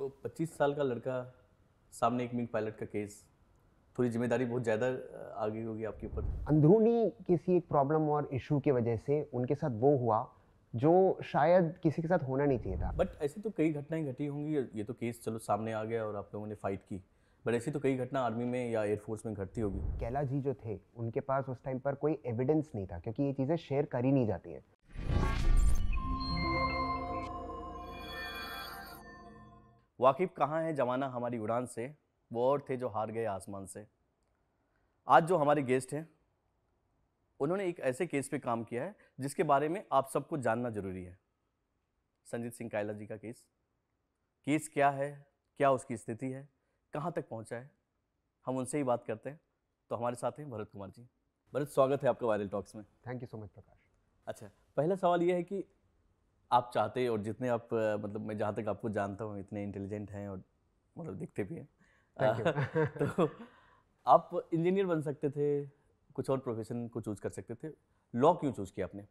तो 25 साल का लड़का, सामने एक मिग पायलट का केस, थोड़ी जिम्मेदारी बहुत ज़्यादा आ गई होगी आपके ऊपर। अंदरूनी किसी एक प्रॉब्लम और इशू की वजह से उनके साथ वो हुआ जो शायद किसी के साथ होना नहीं चाहिए था। बट ऐसी तो कई घटनाएं घटी होंगी। ये तो केस चलो सामने आ गया और आप लोगों ने फाइट की, बट ऐसी तो कई घटना आर्मी में या एयरफोर्स में घटती होगी। कैला जी जो थे उनके पास उस टाइम पर कोई एविडेंस नहीं था, क्योंकि ये चीज़ें शेयर करी नहीं जाती हैं। वाकिफ कहाँ है जमाना हमारी उड़ान से, वो और थे जो हार गए आसमान से। आज जो हमारे गेस्ट हैं, उन्होंने एक ऐसे केस पे काम किया है जिसके बारे में आप सबको जानना जरूरी है। संजीत सिंह कायला जी का केस क्या है, क्या उसकी स्थिति है, कहाँ तक पहुँचा है, हम उनसे ही बात करते हैं। तो हमारे साथ हैं भरत कुमार जी। भरत, स्वागत है आपका वायरल टॉक्स में। थैंक यू सो मच प्रकाश। अच्छा, पहला सवाल यह है कि आप चाहते, और जितने आप मतलब मैं जहाँ तक आपको जानता हूँ इतने इंटेलिजेंट हैं और मतलब दिखते भी हैं। Thank you. तो आप इंजीनियर बन सकते थे, कुछ और प्रोफेशन को चूज कर सकते थे, लॉ क्यों चूज किया आपने?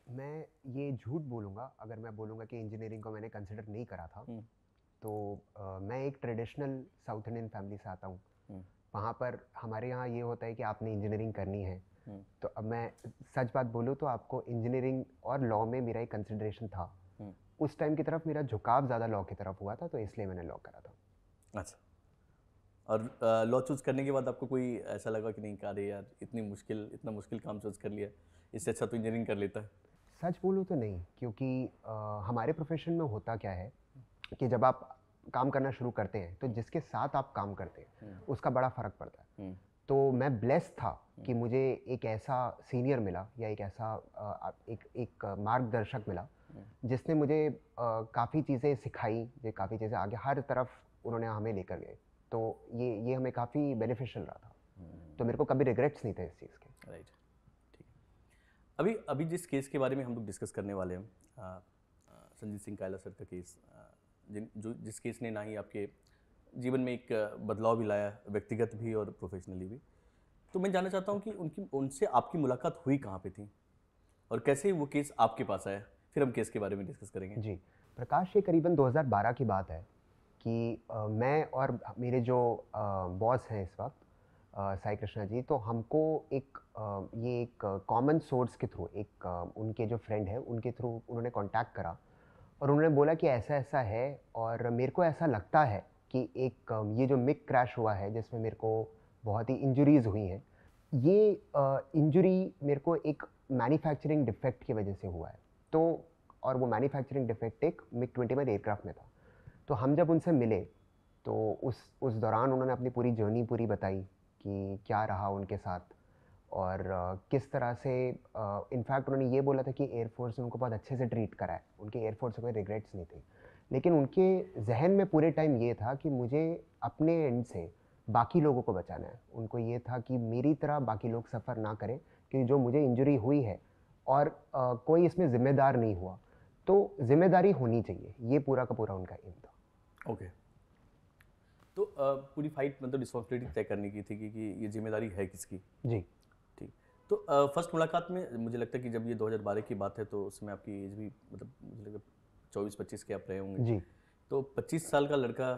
मैं ये झूठ बोलूँगा अगर मैं बोलूँगा कि इंजीनियरिंग को मैंने कंसिडर नहीं करा था। तो मैं एक ट्रेडिशनल साउथ इंडियन फैमिली से आता हूँ। वहाँ पर हमारे यहाँ ये होता है कि आपने इंजीनियरिंग करनी है। तो अब मैं सच बात बोलूँ तो आपको इंजीनियरिंग और लॉ में मेरा एक कंसिडरेशन था। उस टाइम की तरफ मेरा झुकाव ज़्यादा लॉ की तरफ हुआ था, तो इसलिए मैंने लॉ करा था। अच्छा, और लॉ चूज करने के बाद आपको कोई ऐसा लगा कि नहीं, अरे यार इतना मुश्किल काम चूज कर लिया, इससे अच्छा तो इंजीनियरिंग कर लेता है? सच बोलूँ तो नहीं, क्योंकि हमारे प्रोफेशन में होता क्या है कि जब आप काम करना शुरू करते हैं तो जिसके साथ आप काम करते हैं उसका बड़ा फ़र्क पड़ता है। तो मैं ब्लेस्ड था कि मुझे एक ऐसा सीनियर मिला या एक ऐसा एक मार्गदर्शक मिला जिसने मुझे काफ़ी चीज़ें सिखाई, जो काफ़ी चीज़ें आगे हर तरफ उन्होंने हमें लेकर गए। तो ये हमें काफ़ी बेनिफिशियल रहा था। तो मेरे को कभी रिग्रेट्स नहीं थे इस चीज़ के। राइट, ठीक है। अभी अभी जिस केस के बारे में हम लोग डिस्कस करने वाले हैं, संजीत सिंह कायला सर का केस, जिस केस ने ना ही आपके जीवन में एक बदलाव भी लाया, व्यक्तिगत भी और प्रोफेशनली भी। तो मैं जानना चाहता हूँ कि उनसे आपकी मुलाकात हुई कहाँ पे थी और कैसे वो केस आपके पास आया। फिर हम केस के बारे में डिस्कस करेंगे। जी प्रकाश, ये करीबन 2012 की बात है कि मैं और मेरे जो बॉस हैं इस वक्त, साई कृष्णा जी, तो हमको ये एक कॉमन सोर्स के थ्रू, एक उनके जो फ्रेंड है उनके थ्रू उन्होंने कांटेक्ट करा और उन्होंने बोला कि ऐसा ऐसा है और मेरे को ऐसा लगता है कि एक ये जो मिग क्रैश हुआ है जिसमें मेरे को बहुत ही इंजरीज हुई हैं, ये इंजरी मेरे को एक मैन्युफैक्चरिंग डिफेक्ट की वजह से हुआ है। तो और वो मैन्युफैक्चरिंग डिफेक्ट एक मिग 21 एयरक्राफ्ट में था। तो हम जब उनसे मिले तो उस दौरान उन्होंने अपनी पूरी जर्नी पूरी बताई कि क्या रहा उनके साथ और किस तरह से इनफैक्ट उन्होंने ये बोला था कि एयरफोर्स ने उनको बहुत अच्छे से ट्रीट करा है, उनके एयरफोर्स से कोई रिग्रेट्स नहीं थे। लेकिन उनके जहन में पूरे टाइम ये था कि मुझे अपने एंड से बाकी लोगों को बचाना है। उनको ये था कि मेरी तरह बाकी लोग सफ़र ना करें, कि जो मुझे इंजरी हुई है और कोई इसमें ज़िम्मेदार नहीं हुआ, तो जिम्मेदारी होनी चाहिए, ये पूरा का पूरा उनका एम था। ओके, तो पूरी फाइट मतलब रिस्पॉन्सिबिलिटी तय करने की थी कि ये जिम्मेदारी है किसकी। जी ठीक। तो फर्स्ट मुलाकात में मुझे लगता है कि जब ये 2012 की बात है तो उसमें आपकी एज भी मतलब मुझे लगता है 24-25 के आप रहे होंगे जी। तो 25 साल का लड़का,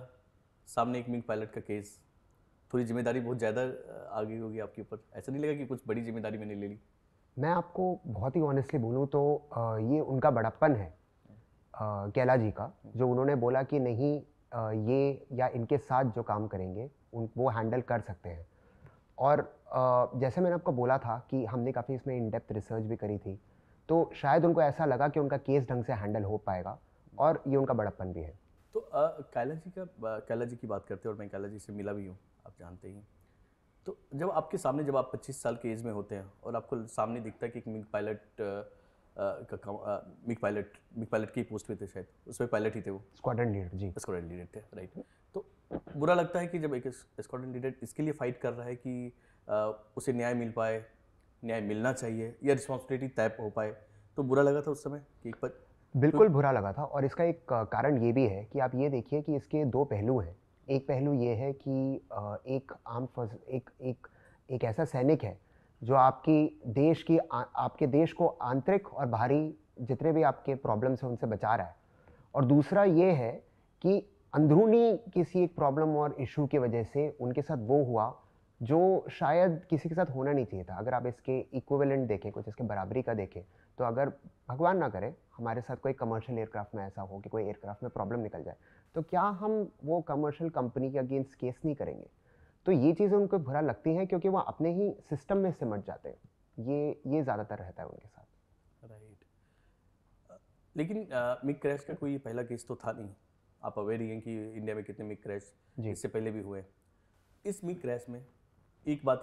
सामने एक मिग पायलट का केस, थोड़ी जिम्मेदारी बहुत ज़्यादा आ गई होगी आपके ऊपर। ऐसा नहीं लगा कि कुछ बड़ी जिम्मेदारी मैंने ले ली? मैं आपको बहुत ही ऑनेस्टली बोलूँ तो ये उनका बड़प्पन है कैला जी का, जो उन्होंने बोला कि नहीं ये या इनके साथ जो काम करेंगे वो हैंडल कर सकते हैं। और जैसे मैंने आपको बोला था कि हमने काफ़ी इसमें इन डेप्थ रिसर्च भी करी थी, तो शायद उनको ऐसा लगा कि उनका केस ढंग से हैंडल हो पाएगा और ये उनका बड़प्पन भी है। तो कैला जी की बात करते हैं और मैं कैला जी से मिला भी हूँ, आप जानते ही हैं। तो जब आपके सामने, जब आप 25 साल के एज में होते हैं और आपको सामने दिखता है कि एक मिग पायलट मिग पायलट की पोस्ट पे थे, शायद उसमें पायलट ही थे, वो स्क्वाड्रन लीडर। जी स्क्वाड्रन लीडर थे, राइट। तो बुरा लगता है कि जब एक स्क्वाड्रन लीडर इसके लिए फाइट कर रहा है कि उसे न्याय मिल पाए, न्याय मिलना चाहिए या रिस्पॉन्सिबिलिटी तय हो पाए, तो बुरा लगा था उस समय कि एक पर बिल्कुल बुरा लगा था। और इसका एक कारण ये भी है कि आप ये देखिए कि इसके दो पहलू हैं। एक पहलू ये है कि एक आर्म फोर्स, एक ऐसा सैनिक है जो आपके देश को आंतरिक और बाहरी जितने भी आपके प्रॉब्लम्स हैं उनसे बचा रहा है। और दूसरा ये है कि अंदरूनी किसी एक प्रॉब्लम और इशू की वजह से उनके साथ वो हुआ जो शायद किसी के साथ होना नहीं चाहिए था। अगर आप इसके इक्विवेलेंट देखें, कुछ इसके बराबरी का देखें, तो अगर भगवान ना करे हमारे साथ कोई कमर्शियल एयरक्राफ्ट में ऐसा हो कि कोई एयरक्राफ्ट में प्रॉब्लम निकल जाए, तो क्या हम वो कमर्शियल कंपनी के अगेंस्ट केस नहीं करेंगे? तो ये चीज़ें उनको बुरा लगती हैं क्योंकि वो अपने ही सिस्टम में सिमट जाते हैं। ये ज़्यादातर रहता है उनके साथ। राइट। लेकिन मिग क्रैश का कोई पहला केस तो था नहीं। आप अवेयर ही हैं कि इंडिया में कितने मिग क्रैश जी। इससे पहले भी हुए हैं। इस मिग क्रैश में एक बात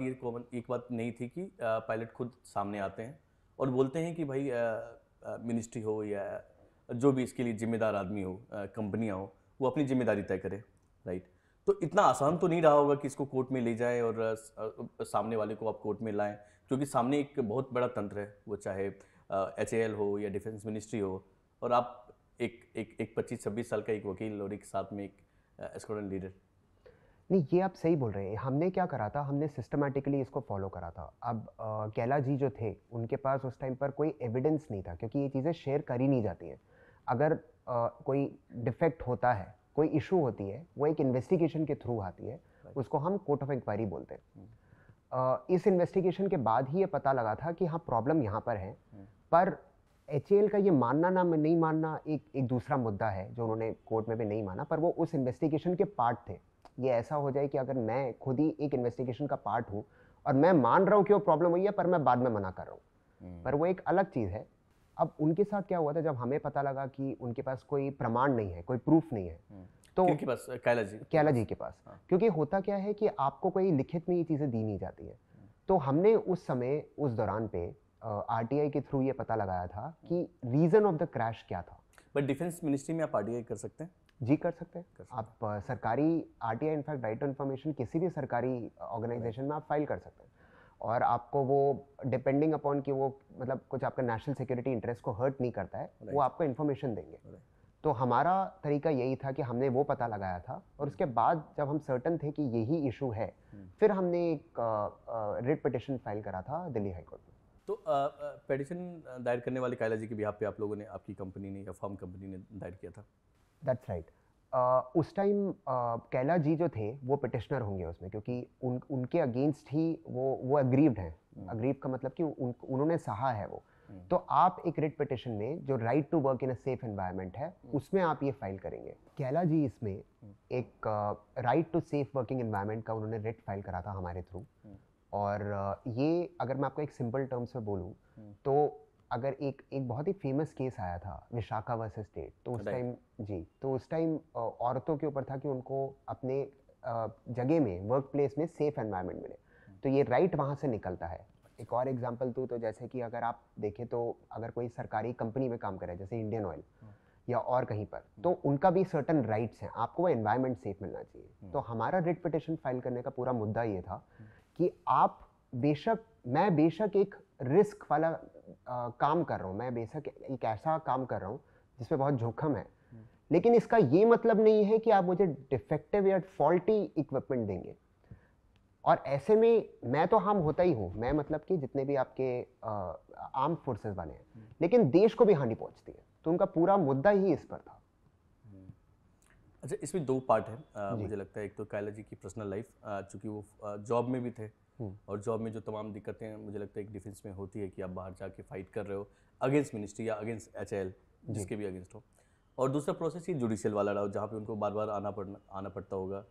नहीं थी कि पायलट खुद सामने आते हैं और बोलते हैं कि भाई मिनिस्ट्री हो या जो भी इसके लिए जिम्मेदार आदमी हो, कंपनियां हो, वो अपनी जिम्मेदारी तय करे। राइट। तो इतना आसान तो नहीं रहा होगा कि इसको कोर्ट में ले जाएं और सामने वाले को आप कोर्ट में लाएं, क्योंकि सामने एक बहुत बड़ा तंत्र है, वो चाहे HAL हो या डिफेंस मिनिस्ट्री हो, और आप एक 25-26 साल का एक वकील और एक साथ में एक स्क्वाड्रन लीडर। नहीं, ये आप सही बोल रहे हैं। हमने क्या करा था, हमने सिस्टमैटिकली इसको फॉलो करा था। अब कैला जी जो थे, उनके पास उस टाइम पर कोई एविडेंस नहीं था क्योंकि ये चीज़ें शेयर करी नहीं जाती हैं। अगर कोई डिफेक्ट होता है, कोई इशू होती है, वो एक इन्वेस्टिगेशन के थ्रू आती है, उसको हम कोर्ट ऑफ इंक्वायरी बोलते हैं। इस इन्वेस्टिगेशन के बाद ही ये पता लगा था कि हाँ प्रॉब्लम यहाँ पर है, पर HAL का ये मानना ना नहीं मानना एक दूसरा मुद्दा है जो उन्होंने कोर्ट में भी नहीं माना, पर वो उस इन्वेस्टिगेशन के पार्ट थे। ये ऐसा हो जाए कि अगर मैं खुद ही एक इन्वेस्टिगेशन का पार्ट हूँ और मैं मान रहा हूँ कि वो प्रॉब्लम हुई है, पर मैं बाद में मना कर रहा हूँ, पर वो एक अलग चीज़ है। अब उनके साथ क्या हुआ था, जब हमें पता लगा कि उनके पास कोई प्रमाण नहीं है, कोई प्रूफ नहीं है, तो किनके पास? कैला जी के पास। क्योंकि होता क्या है कि आपको कोई लिखित में ये चीज़ें दी नहीं जाती है। तो हमने उस समय उस दौरान पे RTI के थ्रू ये पता लगाया था कि रीज़न ऑफ द क्रैश क्या था। बट डिफेंस मिनिस्ट्री में आप RTI कर सकते हैं? जी कर सकते हैं। आप सरकारी RTI in fact right to information किसी भी सरकारी ऑर्गेनाइजेशन में आप फाइल कर सकते हैं, और आपको वो डिपेंडिंग अपॉन कि वो मतलब कुछ आपका नेशनल सिक्योरिटी इंटरेस्ट को हर्ट नहीं करता है, वो आपको इन्फॉर्मेशन देंगे। तो हमारा तरीका यही था कि हमने वो पता लगाया था, और उसके बाद जब हम सर्टन थे कि यही इशू है, फिर हमने एक रिट पिटिशन फाइल करा था दिल्ली हाई कोर्ट में। तो पिटिशन दायर करने वाले कैला जी के बिहाफ पे आप लोगों ने, आपकी कंपनी ने या फर्म कंपनी ने दायर किया था? That's right. उस टाइम कैला जी जो थे वो पिटिशनर होंगे उसमें, क्योंकि उनके अगेंस्ट ही वो अग्रीव्ड हैं। अग्रीव का मतलब कि उन्होंने सहा है वो। तो आप एक रिट पिटिशन में जो right to work in a safe environment है, उसमें आप ये फाइल करेंगे। कैला जी इसमें एक right to safe working environment का उन्होंने रिट फाइल करा था हमारे थ्रू। और ये अगर मैं आपको एक सिंपल टर्म्स में बोलूँ तो अगर एक बहुत ही फेमस केस आया था विशाखा वर्सेस स्टेट, तो उस टाइम तो उस टाइम औरतों के ऊपर था कि उनको अपने जगह में, वर्क प्लेस में सेफ एनवायरनमेंट मिले। तो ये राइट वहाँ से निकलता है। एक और एग्जांपल दूँ तो जैसे कि अगर आप देखें तो अगर कोई सरकारी कंपनी में काम करे, जैसे इंडियन ऑयल या और कहीं पर, तो उनका भी सर्टन राइट्स हैं, आपको वो एनवायरनमेंट सेफ मिलना चाहिए। तो हमारा रिट पिटिशन फाइल करने का पूरा मुद्दा ये था कि मैं बेशक एक रिस्क वाला काम कर रहा हूँ, मैं बेशक एक ऐसा काम कर रहा हूँ जिसमें बहुत जोखिम है, लेकिन इसका ये मतलब नहीं है कि आप मुझे डिफेक्टिव या फॉल्टी इक्विपमेंट देंगे। और ऐसे में मैं तो हार्म होता ही हूँ, मैं मतलब कि जितने भी आपके आर्म फोर्सेस वाले हैं, लेकिन देश को भी हानि पहुंचती है। तो उनका पूरा मुद्दा ही इस पर था। अच्छा, इसमें दो पार्ट है मुझे लगता है। एक तो कैला जी की पर्सनल लाइफ, चूँकि वो जॉब में भी थे, और जॉब में जो तमाम दिक्कतें मुझे लगता है एक डिफेंस में होती है कि आप बाहर जाके फाइट कर रहे हो अगेंस्ट मिनिस्ट्री या अगेंस्ट HAL, जिसके भी अगेंस्ट हो। और दूसरा प्रोसेस ये जुडिशियल वाला रहा, जहाँ पे उनको बार बार आना पड़ता होगा,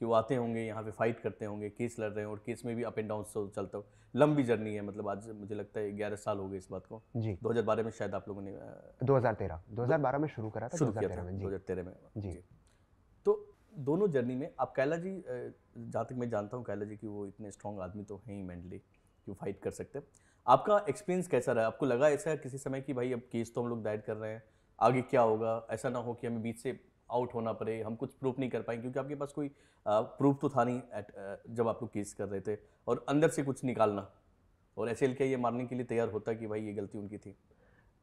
कि वो आते होंगे यहाँ पे फाइट करते होंगे, केस लड़ रहे हैं, और केस में भी अप एंड डाउन चलता हो। लंबी जर्नी है, मतलब आज मुझे लगता है 11 साल हो गए इस बात को। जी 2012 में शायद आप लोगों ने 2012 में शुरू करा था। शुरू किया था 2013 में। जी। तो दोनों जर्नी में आप कैला जी, जहाँ तक मैं जानता हूँ कैला जी की, वो इतने स्ट्रॉन्ग आदमी तो हैं ही मेंटली कि वो फाइट कर सकते हैं। आपका एक्सपीरियंस कैसा रहा? आपको लगा ऐसा किसी समय कि भाई अब केस तो हम लोग दायर कर रहे हैं, आगे क्या होगा? ऐसा ना हो कि हमें बीच से आउट होना पड़े, हम कुछ प्रूफ नहीं कर पाएंगे, क्योंकि आपके पास कोई प्रूफ तो था नहीं जब आप लोग केस कर रहे थे, और अंदर से कुछ निकालना, और HAL क्या ये मानने के लिए तैयार होता कि भाई ये गलती उनकी थी?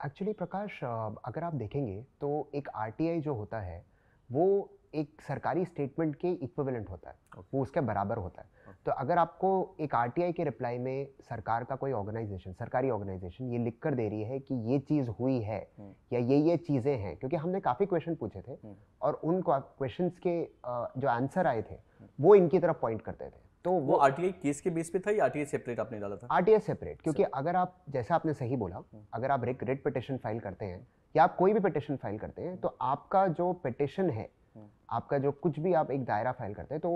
एक्चुअली प्रकाश, अगर आप देखेंगे तो एक RTI जो होता है वो एक सरकारी स्टेटमेंट के इक्विवेलेंट होता है, वो उसके बराबर होता है। तो अगर आपको एक आरटीआई के रिप्लाई में सरकार का कोई ऑर्गेनाइजेशन, सरकारी ऑर्गेनाइजेशन ये लिख कर दे रही है कि ये चीज़ हुई है या ये चीज़ें हैं, क्योंकि हमने काफ़ी क्वेश्चन पूछे थे और उन क्वेश्चंस के जो आंसर आए थे वो इनकी तरफ पॉइंट करते थे। तो वो आरटीआई केस के बेस पे था या आरटीआई सेपरेट आपने डाला था? आरटीआई सेपरेट, क्योंकि अगर आप, जैसा आपने सही बोला, अगर आप रिट पिटिशन फाइल करते हैं या आप कोई भी पिटिशन फाइल करते हैं तो आपका जो पिटिशन है, आपका जो कुछ भी आप एक दायरा फाइल करते हैं तो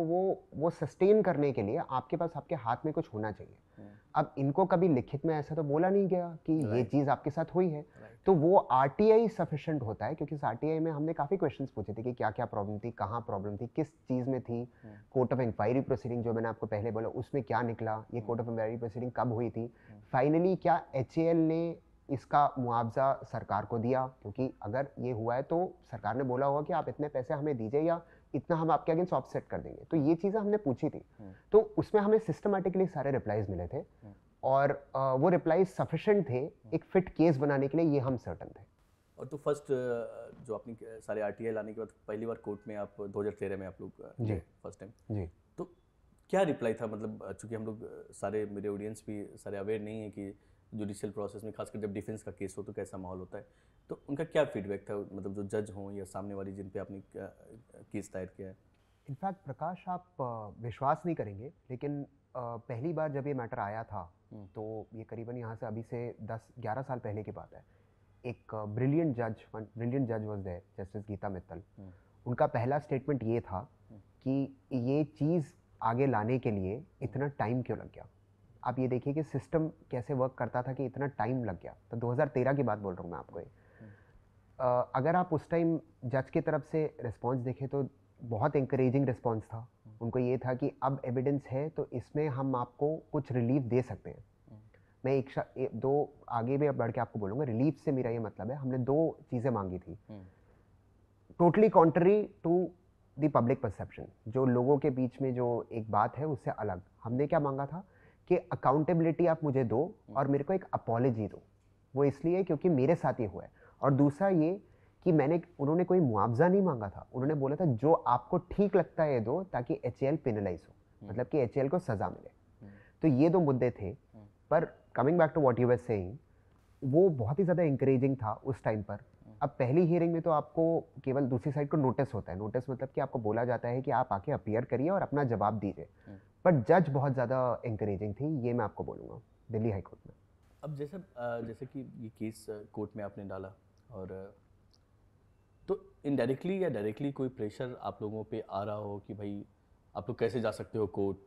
वो सस्टेन करने के लिए आपके पास, आपके हाथ में कुछ होना चाहिए। अब इनको कभी लिखित में ऐसा तो बोला नहीं गया कि ये चीज़ आपके साथ हुई है, तो वो आरटीआई सफिशिएंट होता है, क्योंकि इस आरटीआई में हमने काफ़ी क्वेश्चंस पूछे थे कि क्या क्या प्रॉब्लम थी, कहाँ प्रॉब्लम थी, किस चीज़ में थी, कोर्ट ऑफ इंक्वायरी प्रोसीडिंग जो मैंने आपको पहले बोला उसमें क्या निकला, ये कोर्ट ऑफ इंक्वायरी प्रोसीडिंग कब हुई थी, फाइनली क्या एचएएल ने इसका मुआवजा सरकार को दिया, क्योंकि अगर ये हुआ है तो सरकार ने बोला होगा कि आप इतने पैसे हमें दीजिए या इतना हम आपके अगेंस्ट ऑफसेट कर देंगे। तो ये चीज़ें हमने पूछी थी, तो उसमें हमें सिस्टमैटिकली सारे रिप्लाईज मिले थे और वो रिप्लाईज सफिशिएंट थे एक फिट केस बनाने के लिए, ये हम सर्टन थे। और तो फर्स्ट जो आपने सारे आरटीआई लाने के बाद पहली बार कोर्ट में आप 2013 में आप लोग जी फर्स्ट टाइम जी, तो क्या रिप्लाई था? मतलब चूंकि हम लोग सारे, मेरे ऑडियंस भी सारे अवेयर नहीं है कि जुडिशियल प्रोसेस में खासकर जब डिफेंस का केस हो तो कैसा माहौल होता है, तो उनका क्या फीडबैक था, मतलब जो जज हों या सामने वाली जिन पे आपने केस दायर किया है? इनफैक्ट प्रकाश, आप विश्वास नहीं करेंगे, लेकिन पहली बार जब ये मैटर आया था तो ये करीबन यहाँ से अभी से 10-11 साल पहले की बात है। एक ब्रिलियंट जज was there, justice Geeta Mittal. उनका पहला स्टेटमेंट ये था कि ये चीज़ आगे लाने के लिए इतना टाइम क्यों लग गया। आप ये देखिए कि सिस्टम कैसे वर्क करता था कि इतना टाइम लग गया। तो 2013 की बात बोल रहा हूँ मैं आपको ये। अगर आप उस टाइम जज की तरफ से रिस्पॉन्स देखें तो बहुत इंकरेजिंग रिस्पॉन्स था। उनको ये था कि अब एविडेंस है तो इसमें हम आपको कुछ रिलीफ दे सकते हैं। मैं दो आगे भी बढ़ के आपको बोलूँगा, रिलीफ से मेरा ये मतलब है, हमने 2 चीज़ें मांगी थी, totally contrary to the public perception, जो लोगों के बीच में जो एक बात है उससे अलग। हमने क्या मांगा था कि अकाउंटेबिलिटी आप मुझे दो और मेरे को एक अपॉलजी दो। वो इसलिए क्योंकि मेरे साथ ये हुआ है, और दूसरा ये कि उन्होंने कोई मुआवजा नहीं मांगा था, उन्होंने बोला था जो आपको ठीक लगता है दो, ताकि एचएएल पेनलाइज हो, मतलब कि एचएएल को सजा मिले। तो ये 2 मुद्दे थे। पर coming back to what you were saying, वो बहुत ही ज़्यादा इंकरेजिंग था उस टाइम पर। अब पहली हियरिंग में तो आपको केवल दूसरी साइड को नोटिस होता है, नोटिस मतलब कि आपको बोला जाता है कि आप आके अपीयर करिए और अपना जवाब दीजिए, बट जज बहुत ज़्यादा इंकरेजिंग थी, ये मैं आपको बोलूँगा, दिल्ली हाई कोर्ट में। अब जैसे कि ये केस कोर्ट में आपने डाला, और तो इनडायरेक्टली या डायरेक्टली कोई प्रेशर आप लोगों पे आ रहा हो कि भाई आप लोग कैसे जा सकते हो कोर्ट,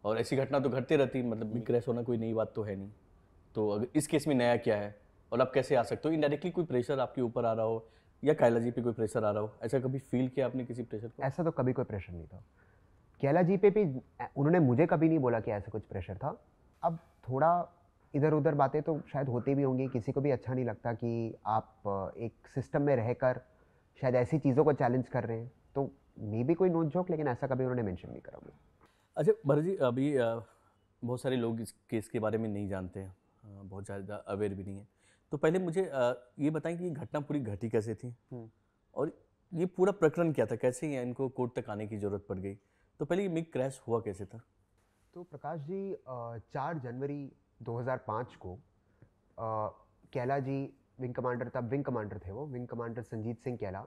और ऐसी घटना तो घटते रहती, मतलब बिग क्रैश होना कोई नई बात तो है नहीं, तो अगर इस केस में नया क्या है और आप कैसे आ सकते हो? इनडायरेक्टली कोई प्रेशर आपके ऊपर आ रहा हो या कायला जी पे कोई प्रेशर आ रहा हो, ऐसा कभी फील किया आपने किसी प्रेशर को? ऐसा तो कभी कोई प्रेशर नहीं था कैला जी पे भी, उन्होंने मुझे कभी नहीं बोला कि ऐसा कुछ प्रेशर था। अब थोड़ा इधर उधर बातें तो शायद होती भी होंगी, किसी को भी अच्छा नहीं लगता कि आप एक सिस्टम में रहकर शायद ऐसी चीज़ों को चैलेंज कर रहे हैं, तो मे भी कोई नोक झोंक, लेकिन ऐसा कभी उन्होंने मेंशन नहीं करा मुझे। अच्छा भरत जी, अभी बहुत सारे लोग इस केस के बारे में नहीं जानते हैं, बहुत ज़्यादा अवेयर भी नहीं है, तो पहले मुझे ये बताएं कि ये घटना पूरी घटी कैसे थी और ये पूरा प्रकरण क्या था, कैसे ये इनको कोर्ट तक आने की ज़रूरत पड़ गई, तो पहले ये मिग क्रैश हुआ कैसे था? तो प्रकाश जी, 4 जनवरी 2005 को कैला जी, विंग कमांडर, तब विंग कमांडर थे वो, विंग कमांडर संजीत सिंह कैला,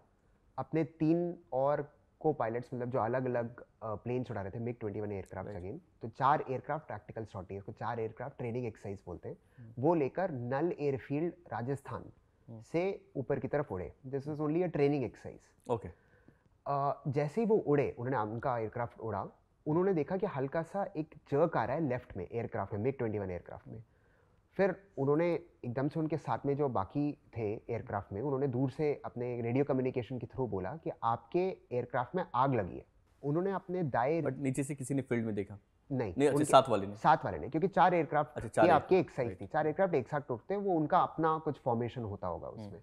अपने 3 और को पायलट्स, मतलब जो अलग अलग प्लेन उड़ा रहे थे, मिग 21 एयरक्राफ्ट अगेन, तो 4 एयरक्राफ्ट प्रैक्टिकल सॉर्टी, इसको 4 एयरक्राफ्ट ट्रेनिंग एक्सरसाइज बोलते हैं, वो लेकर नल एयरफील्ड राजस्थान से ऊपर की तरफ उड़े। This is only a training exercise. Okay. जैसे ही वो उड़े, उन्होंने उनका एयरक्राफ्ट उड़ा, उन्होंने देखा कि हल्का सा एक जर्क आ रहा है लेफ्ट में एयरक्राफ्ट में, मिग 21 एयरक्राफ्ट में। फिर उन्होंने एकदम से उनके साथ में जो बाकी थे एयरक्राफ्ट में, उन्होंने दूर से अपने रेडियो कम्युनिकेशन के थ्रू बोला कि आपके एयरक्राफ्ट में आग लगी है। उन्होंने अपने दाएं, बट नीचे से किसी ने फील्ड में देखा? नहीं, अच्छा, उनके साथ वाले ने, क्योंकि 4 एयरक्राफ्ट अच्छा, की 4 आपकी एक साइज थी, 4 एयरक्राफ्ट एक साथ टूटते हैं, वो उनका अपना कुछ फॉर्मेशन होता होगा उसमें।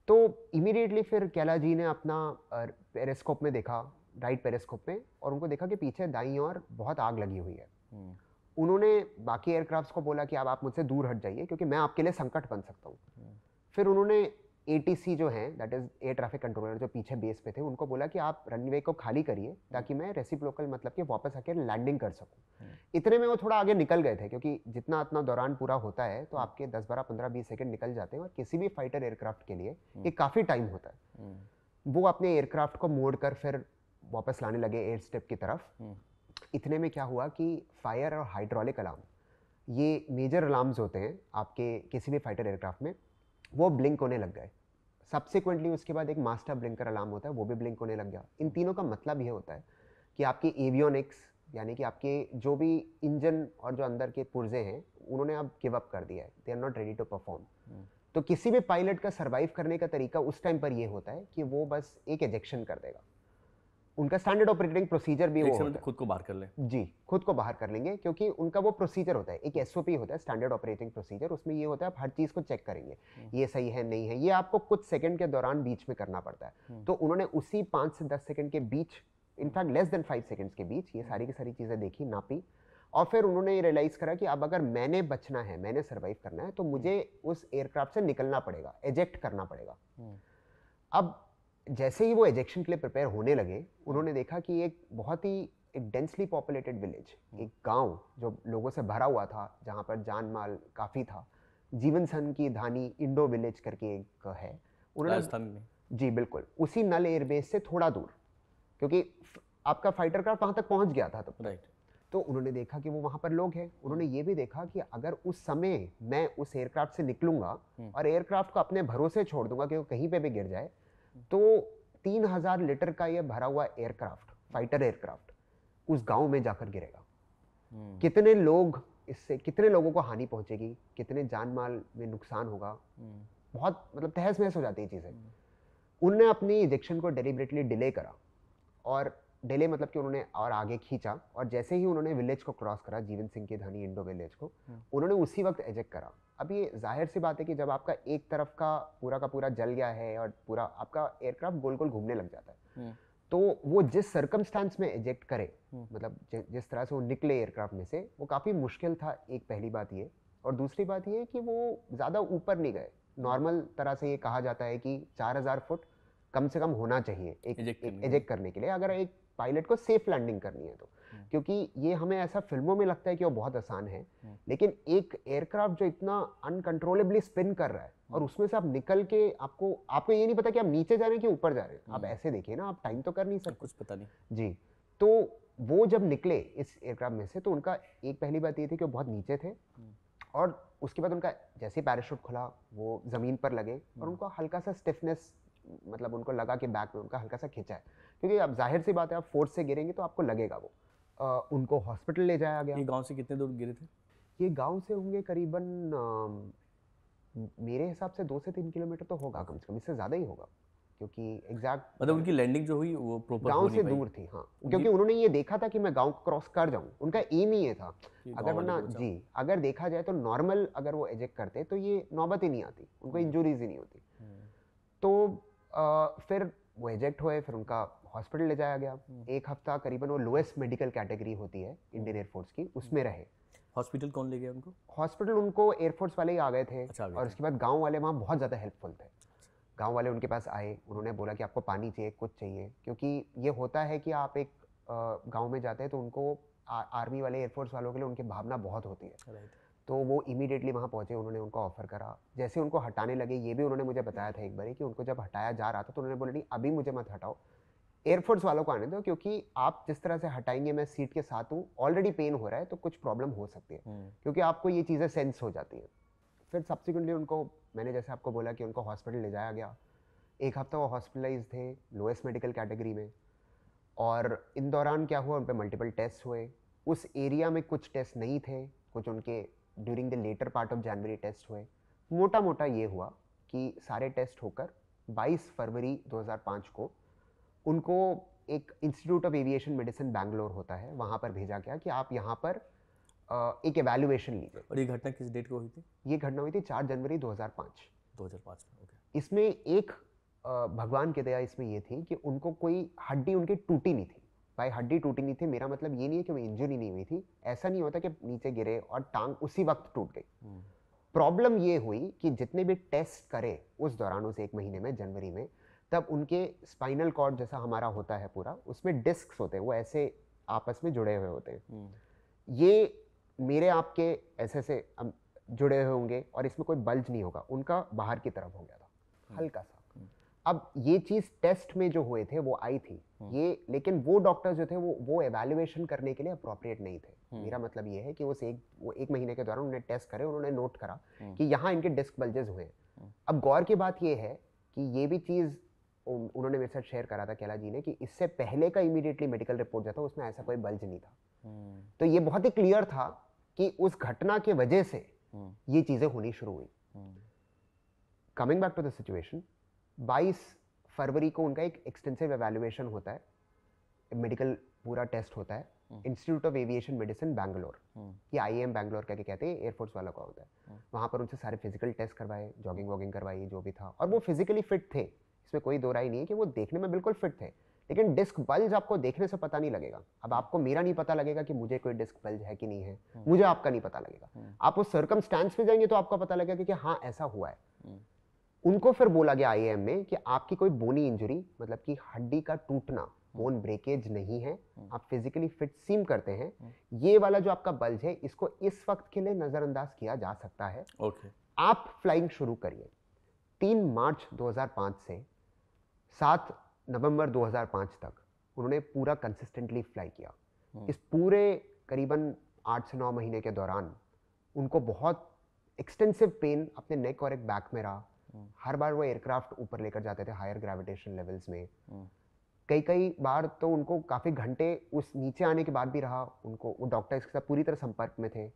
तो इमीडिएटली फिर कैला जी ने अपना पेरिस्कोप में देखा, राइट पेरिस्कोप में, और उनको देखा कि पीछे दाईं ओर बहुत आग लगी हुई है। उन्होंने बाकी एयरक्राफ्ट्स को बोला कि अब आप मुझसे दूर हट जाइए क्योंकि मैं आपके लिए संकट बन सकता हूँ। फिर उन्होंने ATC जो हैं, that is air traffic controller, जो पीछे बेस पे थे, उनको बोला कि आप रनवे को खाली करिए ताकि मैं रेसिप्रोकल मतलब कि वापस आके लैंडिंग कर सकूं। इतने में वो थोड़ा आगे निकल गए थे, क्योंकि जितना इतना दौरान पूरा होता है तो आपके 10 12 15 20 सेकंड निकल जाते हैं, और किसी भी फाइटर एयरक्राफ्ट के लिए ये काफ़ी टाइम होता है। वो अपने एयरक्राफ्ट को मोड़ कर फिर वापस लाने लगे एयर स्ट्रिप की तरफ। इतने में क्या हुआ कि फायर और हाइड्रोलिक अलार्म, ये मेजर अलार्म्स होते हैं आपके किसी भी फाइटर एयरक्राफ्ट में, वो ब्लिंक होने लग गए। सब्सिक्वेंटली उसके बाद एक मास्टर ब्लिंकर अलार्म होता है, वो भी ब्लिंक होने लग गया। इन तीनों का मतलब ये होता है कि आपके एवियोनिक्स, यानी कि आपके जो भी इंजन और जो अंदर के पुर्जे हैं, उन्होंने अब गिव अप कर दिया है, they are not ready to perform. तो किसी भी पायलट का सर्वाइव करने का तरीका उस टाइम पर ये होता है कि वो बस एक एजेक्शन कर देगा। उनका स्टैंडर्ड ऑपरेटिंग प्रोसीजर भी वो होता है, खुद को बाहर कर ले। जी, खुद को बाहर कर लेंगे, क्योंकि उनका वो प्रोसीजर होता है, एक SOP होता है, स्टैंडर्ड ऑपरेटिंग प्रोसीजर। उसमें ये होता है आप हर चीज़ को चेक करेंगे, ये सही है नहीं है, ये आपको कुछ सेकंड के दौरान बीच में करना पड़ता है। तो उन्होंने उसी 5 से 10 सेकंड के बीच, इनफैक्ट लेस देन 5 सेकंड्स के बीच, ये सारी की सारी चीज़ें देखी, नापी, और फिर उन्होंने ये रियलाइज़ करा कि अब अगर मैंने बचना है, मैंने सर्वाइव करना है, तो मुझे उस एयरक्राफ्ट से निकलना पड़ेगा, एजेक्ट करना पड़ेगा। अब जैसे ही वो एजेक्शन के लिए प्रिपेयर होने लगे, उन्होंने देखा कि एक बहुत ही एक डेंसली पॉपुलेटेड विलेज, एक गांव जो लोगों से भरा हुआ था, जहां पर जान माल काफ़ी था, जीवन सन की धानी इंडो विलेज करके एक है, उन्होंने, राजस्थान में, जी बिल्कुल, उसी नल एयरबेस से थोड़ा दूर, क्योंकि आपका फाइटर क्राफ्ट वहां तक पहुंच गया था तब, राइट। तो उन्होंने देखा कि वो वहां पर लोग हैं। उन्होंने ये भी देखा कि अगर उस समय मैं उस एयरक्राफ्ट से निकलूंगा और एयरक्राफ्ट को अपने भरोसे छोड़ दूंगा कि वो कहीं पे भी गिर जाए, तो 3000 लीटर का ये भरा हुआ एयरक्राफ्ट, फाइटर एयरक्राफ्ट, उस गांव में जाकर गिरेगा। कितने लोग, इससे कितने लोगों को हानि पहुंचेगी, कितने जान माल में नुकसान होगा, बहुत मतलब तहस महस हो जाती है चीज़ें। उनने अपनी इजेक्शन को डेलिबरेटली डिले करा, और डिले मतलब कि उन्होंने और आगे खींचा, और जैसे ही उन्होंने विलेज को क्रॉस करा, जीवन सिंह की धानी इंडो विलेज को, उन्होंने उसी वक्त एजेक्ट करा। अब ये जाहिर सी बात है कि जब आपका एक तरफ का पूरा जल गया है और पूरा आपका एयरक्राफ्ट गोल गोल घूमने लग जाता है, तो वो जिस सर्कमस्टांस में एजेक्ट करे, मतलब जिस तरह से वो निकले एयरक्राफ्ट में से, वो काफ़ी मुश्किल था, एक पहली बात ये। और दूसरी बात ये कि वो ज़्यादा ऊपर नहीं गए। नॉर्मल तरह से ये कहा जाता है कि 4000 फुट कम से कम होना चाहिए एक एजेक्ट करने के लिए, अगर एक पायलट को सेफ लैंडिंग करनी है तो। क्योंकि ये हमें ऐसा फिल्मों में लगता है कि वो बहुत आसान है, लेकिन एक एयरक्राफ्ट जो इतना अनकंट्रोलेबली स्पिन कर रहा है, और उसमें से आप निकल के, आपको ये नहीं पता कि आप नीचे जा रहे हैं कि ऊपर जा रहे हैं, आप ऐसे देखिए ना, आप टाइम तो कर नहीं सकते, कुछ पता नहीं जी। तो वो जब निकले इस एयरक्राफ्ट में से, तो उनका एक पहली बात ये थी कि वो बहुत नीचे थे, और उसके बाद उनका जैसे पैराशूट खुला, वो ज़मीन पर लगे, और उनको हल्का सा स्टिफनेस, मतलब उनको लगा कि बैक में उनका हल्का सा खिंचा है, क्योंकि अब जाहिर सी बात है, आप फोर्स से गिरेंगे तो आपको लगेगा वो। उनको हॉस्पिटल ले जाया गया। ये गांव से कितने दूर गिरे थे? ये गांव से होंगे करीबन मेरे हिसाब से 2 से 3 किलोमीटर तो होगा कम से कम, इससे ज़्यादा ही होगा, क्योंकि एग्जैक्ट मतलब उनकी लैंडिंग जो हुई वो प्रॉपर गांव से दूर थी, हाँ, क्योंकि उन्होंने ये देखा था कि मैं गांव क्रॉस कर जाऊं, उनका एम ही ये था। अगर वरना जी, अगर देखा जाए तो नॉर्मल अगर वो एजेक्ट करते तो ये नौबत ही नहीं आती, उनको इंजरीज ही नहीं होती। तो फिर वो एजेक्ट हुए, फिर उनका हॉस्पिटल ले जाया गया। एक हफ्ता करीबन वो लोएस्ट मेडिकल कैटेगरी होती है इंडियन एयरफोर्स की, उसमें रहे। हॉस्पिटल कौन ले गया उनको? हॉस्पिटल उनको एयरफोर्स वाले ही आ गए थे। अच्छा, और उसके बाद गांव वाले वहाँ बहुत ज़्यादा हेल्पफुल थे। गांव वाले उनके पास आए, उन्होंने बोला कि आपको पानी चाहिए, कुछ चाहिए, क्योंकि ये होता है कि आप एक गांव में जाते हैं तो उनको आर्मी वाले एयरफोर्स वालों के लिए उनकी भावना बहुत होती है। तो वो इमीडिएटली वहाँ पहुँचे, उन्होंने उनको ऑफर करा। जैसे उनको हटाने लगे, ये भी उन्होंने मुझे बताया था एक बार कि उनको जब हटाया जा रहा था तो उन्होंने बोला नहीं, अभी मुझे मत हटाओ, एयरफोर्स वालों को आने दो, क्योंकि आप जिस तरह से हटाएंगे, मैं सीट के साथ हूँ, ऑलरेडी पेन हो रहा है, तो कुछ प्रॉब्लम हो सकती है, क्योंकि आपको ये चीज़ें सेंस हो जाती हैं। फिर सब्सिक्वेंटली उनको, मैंने जैसे आपको बोला कि उनको हॉस्पिटल ले जाया गया। एक हफ्ता वो हॉस्पिटलाइज थे लोएस्ट मेडिकल कैटेगरी में। और इन दौरान क्या हुआ, उन पर मल्टीपल टेस्ट हुए। उस एरिया में कुछ टेस्ट नहीं थे, कुछ उनके during the latter part of January test हुए। मोटा मोटा ये हुआ कि सारे टेस्ट होकर 22 फरवरी 2005 को उनको एक institute of aviation medicine Bangalore होता है, वहाँ पर भेजा गया कि आप यहाँ पर एक एवैल्यूएशन लीजिए। और ये घटना किस डेट को हुई थी? ये घटना हुई थी 4 जनवरी 2005 में। ओके। इसमें एक भगवान की दया इसमें ये थी कि उनको कोई हड्डी उनकी टूटी नहीं थी। भाई हड्डी टूटी नहीं थी, मेरा मतलब ये नहीं है कि वो इंजरी नहीं हुई थी। ऐसा नहीं होता कि नीचे गिरे और टांग उसी वक्त टूट गई। प्रॉब्लम ये हुई कि जितने भी टेस्ट करे उस दौरान, उस 1 महीने में, जनवरी में, तब उनके स्पाइनल कॉर्ड जैसा हमारा होता है पूरा, उसमें डिस्क्स होते हैं, वो ऐसे आपस में जुड़े हुए होते हैं। ये मेरे आपके ऐसे जुड़े हुए होंगे और इसमें कोई बल्ज नहीं होगा, उनका बाहर की तरफ हो गया था हल्का सा। अब ये चीज़ टेस्ट में जो हुए थे वो आई थी ये, लेकिन वो डॉक्टर जो थे वो एवेल्युएशन करने के लिए अप्रोप्रिएट नहीं थे। मेरा मतलब ये है कि वो एक महीने के दौरान उन्होंने टेस्ट करे, उन्होंने नोट करा कि यहाँ इनके डिस्क बल्जेस हुए हैं। अब गौर की बात ये है कि ये भी चीज़ उन्होंने मेरे साथ शेयर करा था कैला जी ने, कि इससे पहले का इमीडिएटली मेडिकल रिपोर्ट जो था उसमें ऐसा कोई बल्ज नहीं था। तो ये बहुत ही क्लियर था कि उस घटना के वजह से ये चीज़ें होनी शुरू हुई। Coming back to the situation, 22 फरवरी को उनका एक एक्सटेंसिव एवेल्युएशन होता है, मेडिकल पूरा टेस्ट होता है, institute of aviation medicine Bangalore, ये IAM बैंगलोर क्या कहते हैं, एयरफोर्स वालों का होता है। वहाँ पर उनसे सारे फिजिकल टेस्ट करवाए, जॉगिंग वॉगिंग करवाई, जो भी था, और वो फिजिकली फिट थे, इसमें कोई दो राय नहीं है कि वो देखने में बिल्कुल फिट थे। लेकिन डिस्क बल्ज आपको देखने से पता नहीं लगेगा। अब आपको मेरा नहीं पता लगेगा कि मुझे कोई डिस्क बल्ज है कि नहीं है, मुझे आपका नहीं पता लगेगा। आप उस सर्कमस्टेंस में जाएंगे तो आपको पता लगेगा कि हाँ ऐसा हुआ है। उनको फिर बोला गया IAM में कि आपकी कोई बोनी इंजरी, मतलब कि हड्डी का टूटना, बोन ब्रेकेज नहीं है, आप फिजिकली फिट सीम करते हैं, ये वाला जो आपका बल्ज है इसको इस वक्त के लिए नजरअंदाज किया जा सकता है। आप फ्लाइंग शुरू करिए। 3 मार्च 2005 से 7 नवंबर 2005 तक उन्होंने पूरा कंसिस्टेंटली फ्लाई किया। इस पूरे करीबन 8 से 9 महीने के दौरान उनको बहुत एक्सटेंसिव पेन अपने नेक और एक बैक में रहा। हर बार वो एयरक्राफ्ट ऊपर लेकर जाते थे हायर ग्रेविटेशन लेवल्स में। कई बार तो उनको काफ़ी घंटे उस नीचे आने के बाद भी रहा। उनको वो डॉक्टर्स के साथ पूरी तरह संपर्क में थे,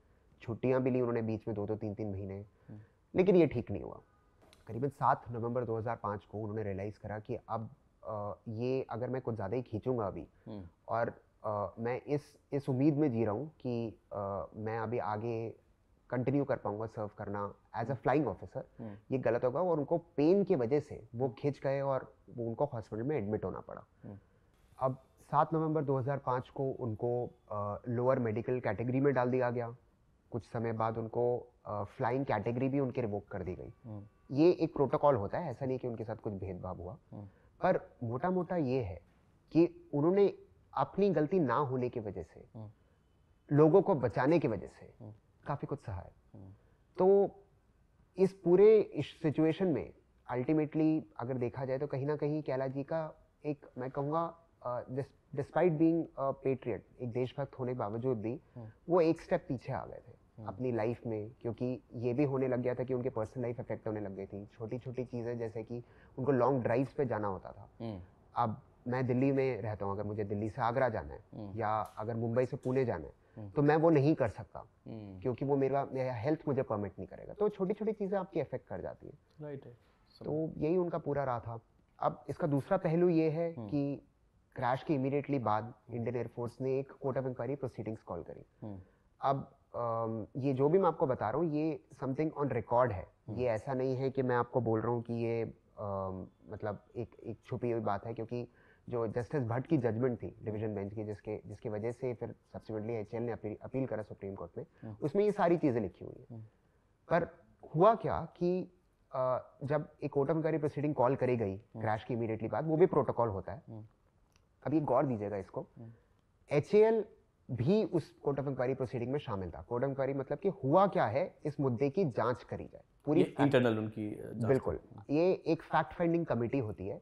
छुट्टियां भी ली उन्होंने बीच में 2-2 3-3 महीने, लेकिन ये ठीक नहीं हुआ। करीबन 7 नवंबर 2005 को उन्होंने रियलाइज़ करा कि अब ये अगर मैं कुछ ज़्यादा ही खींचूंगा अभी, और मैं इस उम्मीद में जी रहा हूँ कि मैं अभी आगे कंटिन्यू कर पाऊंगा सर्व करना एज अ फ्लाइंग ऑफिसर, ये गलत होगा। और उनको पेन की वजह से वो खिंच गए और वो उनको हॉस्पिटल में एडमिट होना पड़ा। अब 7 नवंबर 2005 को उनको लोअर मेडिकल कैटेगरी में डाल दिया गया। कुछ समय बाद उनको फ्लाइंग कैटेगरी भी उनकी रिवोक कर दी गई। ये एक प्रोटोकॉल होता है, ऐसा नहीं कि उनके साथ कुछ भेदभाव हुआ, पर मोटा मोटा ये है कि उन्होंने अपनी गलती ना होने की वजह से, लोगों को बचाने की वजह से काफ़ी कुछ सहा है। तो इस पूरे सिचुएशन में अल्टीमेटली अगर देखा जाए तो कहीं ना कहीं कैला जी का एक, मैं कहूँगा डिस्पाइट बीइंग अ पेट्रियट, एक देशभक्त होने के बावजूद भी वो एक स्टेप पीछे आ गए थे अपनी लाइफ में, क्योंकि ये भी होने लग गया था कि उनके पर्सनल लाइफ अफेक्ट होने लग गई थी। छोटी छोटी चीज़ें जैसे कि उनको लॉन्ग ड्राइव्स पे जाना होता था। अब मैं दिल्ली में रहता हूँ, अगर मुझे दिल्ली से आगरा जाना है या अगर मुंबई से पुणे जाना है तो मैं वो नहीं कर सकता क्योंकि वो मेरा हेल्थ मुझे परमिट नहीं करेगा। तो छोटी छोटी चीज़ें आपकी अफेक्ट कर जाती है। राइट है। तो यही उनका पूरा रहा था। अब इसका दूसरा पहलू ये है कि क्रैश के इमीडिएटली बाद इंडियन एयरफोर्स ने एक court of inquiry proceedings call करी। अब ये जो भी मैं आपको बता रहा हूँ ये समथिंग ऑन रिकॉर्ड है, ये ऐसा नहीं है कि मैं आपको बोल रहा हूँ कि ये मतलब एक छुपी हुई बात है, क्योंकि जो जस्टिस भट्ट की जजमेंट थी डिवीजन बेंच की, जिसकी वजह से फिर सब्सिक्वेंटली HAL ने अपील करा सुप्रीम कोर्ट में, उसमें ये सारी चीज़ें लिखी हुई है। पर हुआ क्या कि जब एक court of inquiry proceeding call करी गई क्रैश की इमीडिएटली बाद, वो भी प्रोटोकॉल होता है। अब ये गौर दीजिएगा इसको, HAL भी उस कोर्ट ऑफ इंक्वायरी प्रोसीडिंग में शामिल था। कोर्ट ऑफ इंक्वायरी मतलब कि हुआ क्या है इस मुद्दे की जांच करी जाए, पूरी इंटरनल उनकी बिल्कुल, ये एक फैक्ट फाइंडिंग कमेटी होती है।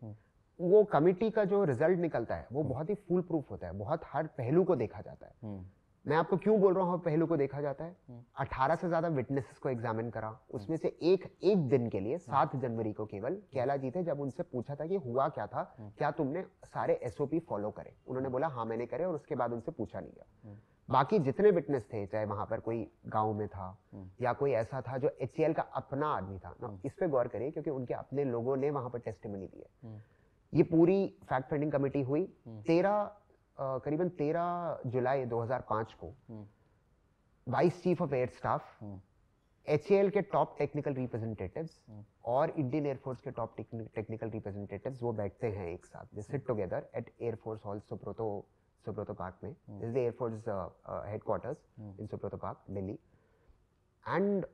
वो कमेटी का जो रिजल्ट निकलता है वो बहुत ही फुल प्रूफ होता है, बहुत हर पहलू को देखा जाता है। मैं आपको क्यों बोल रहा हूँ पहलू को देखा जाता है, 18 से ज्यादा विटनेसेस को एग्जामिन करा, उसमें से एक दिन के लिए 7 जनवरी को केवल कैला जी थे। जब उनसे पूछा था कि हुआ क्या था, क्या तुमने सारे SOP फॉलो करे, उन्होंने बोला हाँ मैंने करे, और उसके बाद उनसे पूछा नहीं गया। बाकी जितने विटनेस थे, चाहे वहां पर कोई गांव में था या कोई ऐसा था जो HAL का अपना आदमी था ना, इस पे गौर करिए क्योंकि उनके अपने लोगों ने वहां पर टेस्टिमनी दी है। ये पूरी फैक्ट फाइंडिंग कमेटी हुई। करीबन 13 जुलाई 2005 को vice chief of air staff, HAL के टॉप टेक्निकल रिप्रेजेंटेटिव्स और इंडियन एयरफोर्स के टॉप टेक्निकल रिप्रेजेंटेटिव्स वो बैठते हैं एक साथ, they sit together at air force hall Subroto park में। This is the air force headquarters in Subroto park, Delhi. And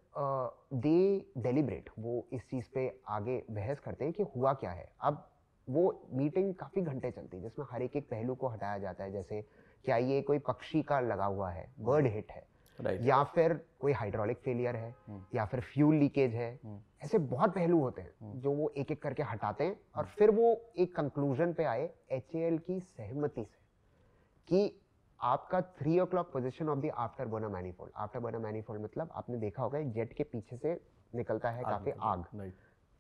they deliberate, वो इस चीज़ पे आगे बहस करते हैं कि हुआ क्या है। अब वो मीटिंग काफ़ी घंटे चलती है जिसमें हर एक पहलू को हटाया जाता है, जैसे क्या ये कोई पक्षी का लगा हुआ है, बर्ड हिट है, या फिर कोई हाइड्रोलिक फेलियर है, या फिर फ्यूल लीकेज है। ऐसे बहुत पहलू होते हैं जो वो एक एक करके हटाते हैं और फिर वो एक कंक्लूजन पे आए HAL की सहमति से कि आपका 3 o'clock position of the after burner manifold. After burner manifold मतलब आपने देखा होगा एक जेट के पीछे से निकलता है काफी आग,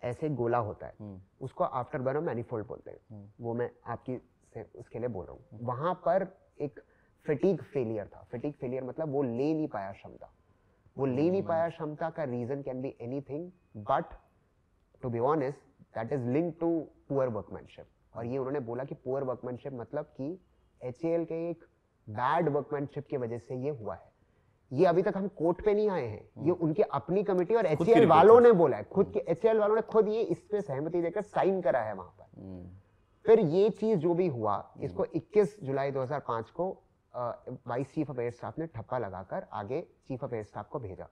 ऐसे गोला होता है, उसको आफ्टर बर्नर मैनिफोल्ड बोलते हैं। वो मैं आपकी से उसके लिए बोल रहा हूँ। वहां पर एक फटीग फेलियर था। फटीग फेलियर मतलब वो ले नहीं पाया क्षमता। वो ले नहीं पाया क्षमता का reason can be anything, but to be honest that is linked to poor workmanship. और ये उन्होंने बोला कि पुअर वर्कमैनशिप मतलब कि HAL के एक बैड वर्कमैनशिप की वजह से ये हुआ है। ये अभी तक हम कोर्ट पे नहीं आए हैं, ये उनकी अपनी कमेटी और HAL वालों ने बोला है, खुद के HAL वालों ने खुद ये इस पे सहमति देकर साइन करा है वहां पर। फिर ये चीज जो भी हुआ, इसको 21 जुलाई 2005 को vice chief of air staff ने ठप्पा लगाकर आगे चीफ ऑफ एयर स्टाफ को भेजा।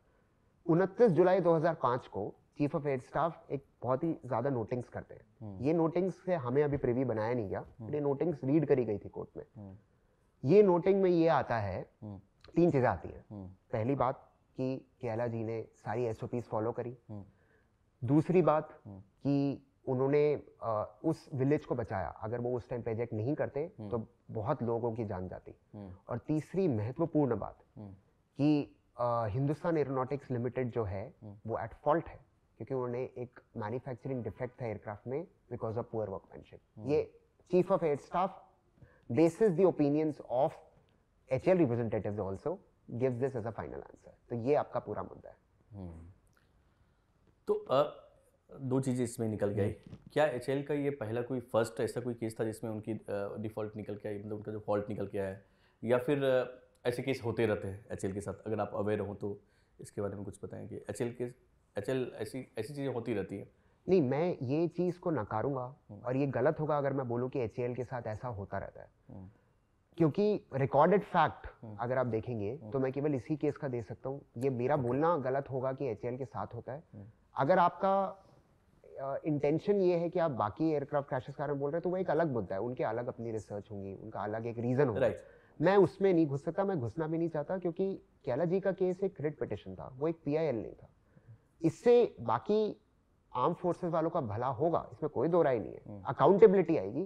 29 जुलाई 2005 को चीफ ऑफ एयर स्टाफ एक बहुत ही ज्यादा नोटिंग्स करते हैं। ये नोटिंग्स से हमें अभी प्रिवी बनाया नहीं गया, ये नोटिंग्स रीड करी गई थी कोर्ट में। ये नोटिंग में ये आता है, 3 चीजें आती हैं। पहली बात कि केला जी ने सारी SOPs फॉलो करी। दूसरी बात कि उन्होंने उस विलेज को बचाया, अगर वो उस टाइम प्रोजेक्ट नहीं करते तो बहुत लोगों की जान जाती। और तीसरी महत्वपूर्ण बात कि हिंदुस्तान एरोनॉटिक्स लिमिटेड जो है वो एट फॉल्ट है, क्योंकि उन्होंने एक मैन्युफैक्चरिंग डिफेक्ट था एयरक्राफ्ट में बिकॉज ऑफ पुअर वर्कमैनशिप। ये chief of air staff bases the opinions of HAL representatives also gives this as a final answer। तो ये आपका पूरा मुद्दा है। तो दो चीज़ें इसमें निकल गई। क्या HAL का ये पहला कोई फर्स्ट ऐसा कोई केस था जिसमें उनकी डिफ़ॉल्ट निकल के आई, मतलब उनका जो फॉल्ट निकल के आया है, या फिर ऐसे केस होते रहते हैं HAL के साथ? अगर आप अवेयर हो तो इसके बारे में कुछ बताएं कि HAL ऐसी चीज़ें होती रहती हैं। नहीं, मैं ये चीज़ को नकारूंगा और ये गलत होगा अगर मैं बोलूँ कि HAL के साथ ऐसा होता रहता है, क्योंकि रिकॉर्डेड फैक्ट अगर आप देखेंगे तो मैं केवल इसी केस का दे सकता हूँ। ये मेरा बोलना गलत होगा कि HAL के साथ होता है। अगर आपका इंटेंशन ये है कि आप बाकी एयरक्राफ्ट क्रैशेस के बारे में बोल रहे हैं तो वो एक अलग मुद्दा है, उनके अलग अपनी रिसर्च होंगी, उनका अलग एक रीजन होगा। मैं उसमें नहीं घुस सकता, मैं घुसना भी नहीं चाहता, क्योंकि केला जी का केस एक रिट पिटिशन था, वो एक PIL नहीं था। इससे बाकी आर्म फोर्सेस वालों का भला होगा, इसमें कोई दो राय नहीं है, अकाउंटेबिलिटी आएगी,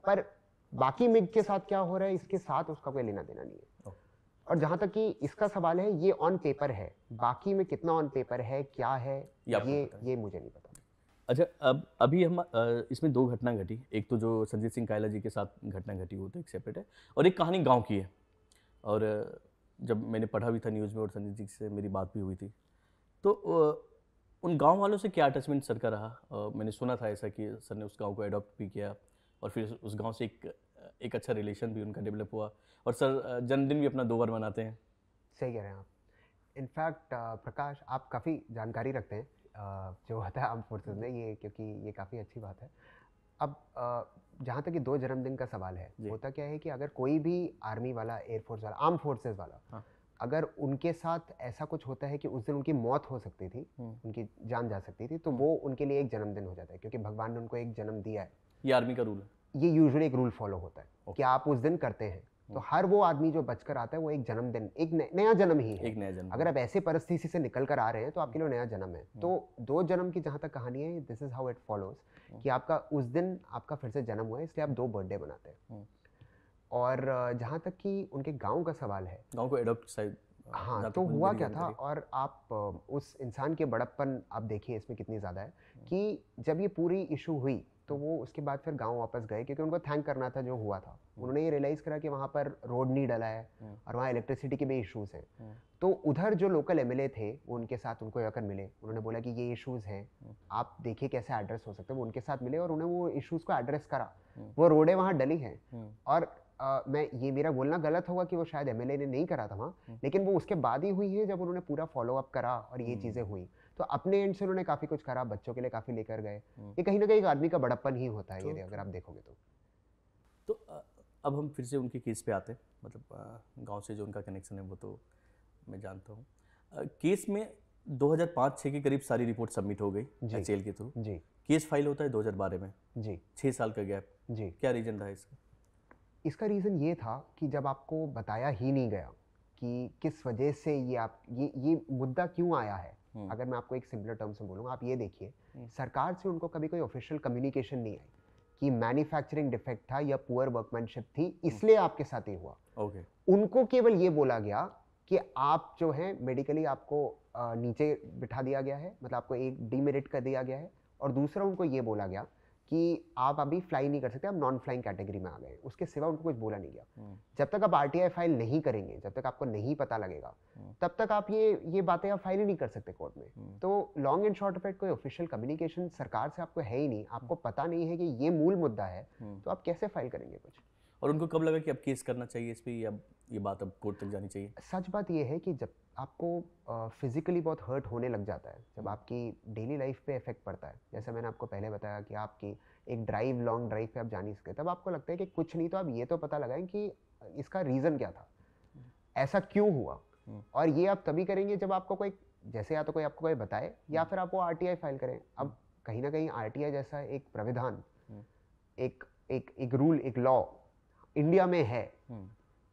पर बाकी मिग के साथ क्या हो रहा है इसके साथ उसका कोई लेना देना नहीं है। और जहां तक कि इसका सवाल है, ये ऑन पेपर है, बाकी में कितना ऑन पेपर है, क्या है, ये मुझे नहीं पता। अच्छा, अब अभी हम इसमें 2 घटना घटी, एक तो जो संजीत सिंह कायला जी के साथ घटना घटी वो तो एक सेपरेट है, और एक कहानी गांव की है। और जब मैंने पढ़ा भी था न्यूज़ में और संजीत जी से मेरी बात भी हुई थी, तो उन गांव वालों से क्या अटैचमेंट सर का रहा? मैंने सुना था ऐसा कि सर ने उस गांव को अडॉप्ट भी किया और फिर उस गांव से एक अच्छा रिलेशन भी उनका डेवलप हुआ, और सर जन्मदिन भी अपना 2 बार मनाते हैं। सही कह रहे हैं आप। इनफैक्ट प्रकाश, आप काफ़ी जानकारी रखते हैं जो होता है आर्म फोर्सेस में, ये क्योंकि ये काफ़ी अच्छी बात है। अब जहाँ तक कि 2 जन्मदिन का सवाल है, होता क्या है कि अगर कोई भी आर्मी वाला, एयरफोर्स वाला, आर्म फोर्सेस वाला, अगर उनके साथ ऐसा कुछ होता है कि उस दिन उनकी मौत हो सकती थी, उनकी जान जा सकती थी, तो वो उनके लिए एक जन्मदिन हो जाता है, क्योंकि भगवान ने उनको एक जन्म दिया है। ये आर्मी का रूल है, ये यूजुअली एक रूल फॉलो होता है कि आप उस दिन करते हैं, तो हर वो आदमी जो बचकर आता है वो एक जन्मदिन, एक नया जन्म ही है। एक नया जन्म। अगर आप ऐसे परिस्थिति से निकल कर आ रहे हैं तो आपके लिए नया जन्म है। तो 2 जन्म की जहां तक कहानी है, this is how it follows कि आपका उस दिन आपका फिर से जन्म हुआ है, इसलिए आप 2 बर्थडे बनाते हैं। और जहां तक कि उनके गांव का सवाल है, गांव को एडॉप्ट साइड, हाँ, तो हुआ क्या था, और आप उस इंसान के बड़प्पन आप देखिए इसमें कितनी ज़्यादा है कि जब ये पूरी इशू हुई तो वो उसके बाद फिर गांव वापस गए, क्योंकि उनको थैंक करना था जो हुआ था। उन्होंने ये रियलाइज़ करा कि वहाँ पर रोड नहीं डला है और वहाँ इलेक्ट्रिसिटी के भी इश्यूज़ हैं। तो उधर जो लोकल MLA थे वो उनके साथ उनको जाकर मिले, उन्होंने बोला कि ये इश्यूज़ हैं, आप देखिए कैसे एड्रेस हो सकते हैं। वो उनके साथ मिले और उन्होंने वो इश्यूज़ को एड्रेस करा। वो रोडें वहाँ डली हैं, और मैं ये मेरा बोलना गलत होगा कि वो शायद MLA ने नहीं करा था वहाँ, लेकिन वो उसके बाद ही हुई है जब उन्होंने पूरा फॉलो अप करा और ये चीज़ें हुई। तो अपने एंड से उन्होंने काफ़ी कुछ करा, बच्चों के लिए काफ़ी लेकर गए। ये कहीं ना कहीं एक आदमी का बड़प्पन ही होता है, ये अगर आप देखोगे तो अब हम फिर से उनके केस पे आते हैं। मतलब गांव से जो उनका कनेक्शन है वो तो मैं जानता हूँ। केस में 2005-6 के करीब सारी रिपोर्ट सबमिट हो गई जी। HAL के थ्रू। जी केस फाइल होता है 2012 में, जी 6 साल का गैप। जी। क्या रीजन रहा इसका? इसका रीज़न ये था कि जब आपको बताया ही नहीं गया कि किस वजह से ये मुद्दा क्यों आया है। अगर मैं आपको एक सिंपलर टर्म्स में बोलूँ, आप ये देखिए, सरकार से उनको कभी कोई ऑफिशियल कम्युनिकेशन नहीं आई कि मैन्युफैक्चरिंग डिफेक्ट था या पुअर वर्कमैनशिप थी, इसलिए आपके साथ ये हुआ। ओके। उनको केवल ये बोला गया कि आप जो है मेडिकली आपको नीचे बिठा दिया गया है, मतलब आपको एक डीमेरिट कर दिया गया है, और दूसरा उनको ये बोला गया कि आप अभी फ्लाई नहीं कर सकते, आप नॉन फ्लाइंग कैटेगरी में आ गए। उसके सिवा उनको कुछ बोला नहीं गया। जब तक आप RTI फाइल नहीं करेंगे, जब तक आपको नहीं पता लगेगा, तब तक आप ये बातें आप फाइल ही नहीं कर सकते कोर्ट में। तो long and short of it, कोई ऑफिशियल कम्युनिकेशन सरकार से आपको है ही नहीं, आपको पता नहीं है कि ये मूल मुद्दा है, तो आप कैसे फाइल करेंगे कुछ। और उनको कब लगा कि अब केस करना चाहिए इस पे, या ये बात अब कोर्ट तक जानी चाहिए? सच बात ये है कि जब आपको फिजिकली बहुत हर्ट होने लग जाता है, जब आपकी डेली लाइफ पे इफेक्ट पड़ता है, जैसे मैंने आपको पहले बताया कि आपकी एक लॉन्ग ड्राइव पे आप जा नहीं सकते, तब आपको लगता है कि कुछ नहीं तो आप ये तो पता लगाएं कि इसका रीज़न क्या था, ऐसा क्यों हुआ। और ये आप तभी करेंगे जब आपको कोई, जैसे या तो कोई आपको कोई बताए, या फिर आप वो RTI फाइल करें। अब कहीं ना कहीं RTI जैसा एक प्राविधान, एक रूल, एक लॉ इंडिया में है,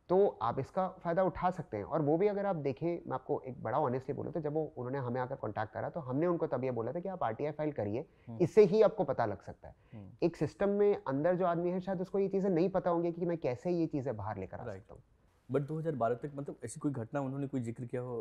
तो आप इसका फ़ायदा उठा सकते हैं। और वो भी अगर आप देखें, मैं आपको एक बड़ा ऑनेस्टली बोलूँ तो, जब उन्होंने हमें आकर कांटेक्ट करा तो हमने उनको तब ये बोला था कि आप RTI फाइल करिए, इससे ही आपको पता लग सकता है। एक सिस्टम में अंदर जो आदमी है, शायद उसको ये चीज़ें नहीं पता होंगी कि मैं कैसे ये चीज़ें बाहर लेकर आ सकता हूँ। बट 2012 तक मतलब ऐसी कोई घटना उन्होंने कोई जिक्र किया हो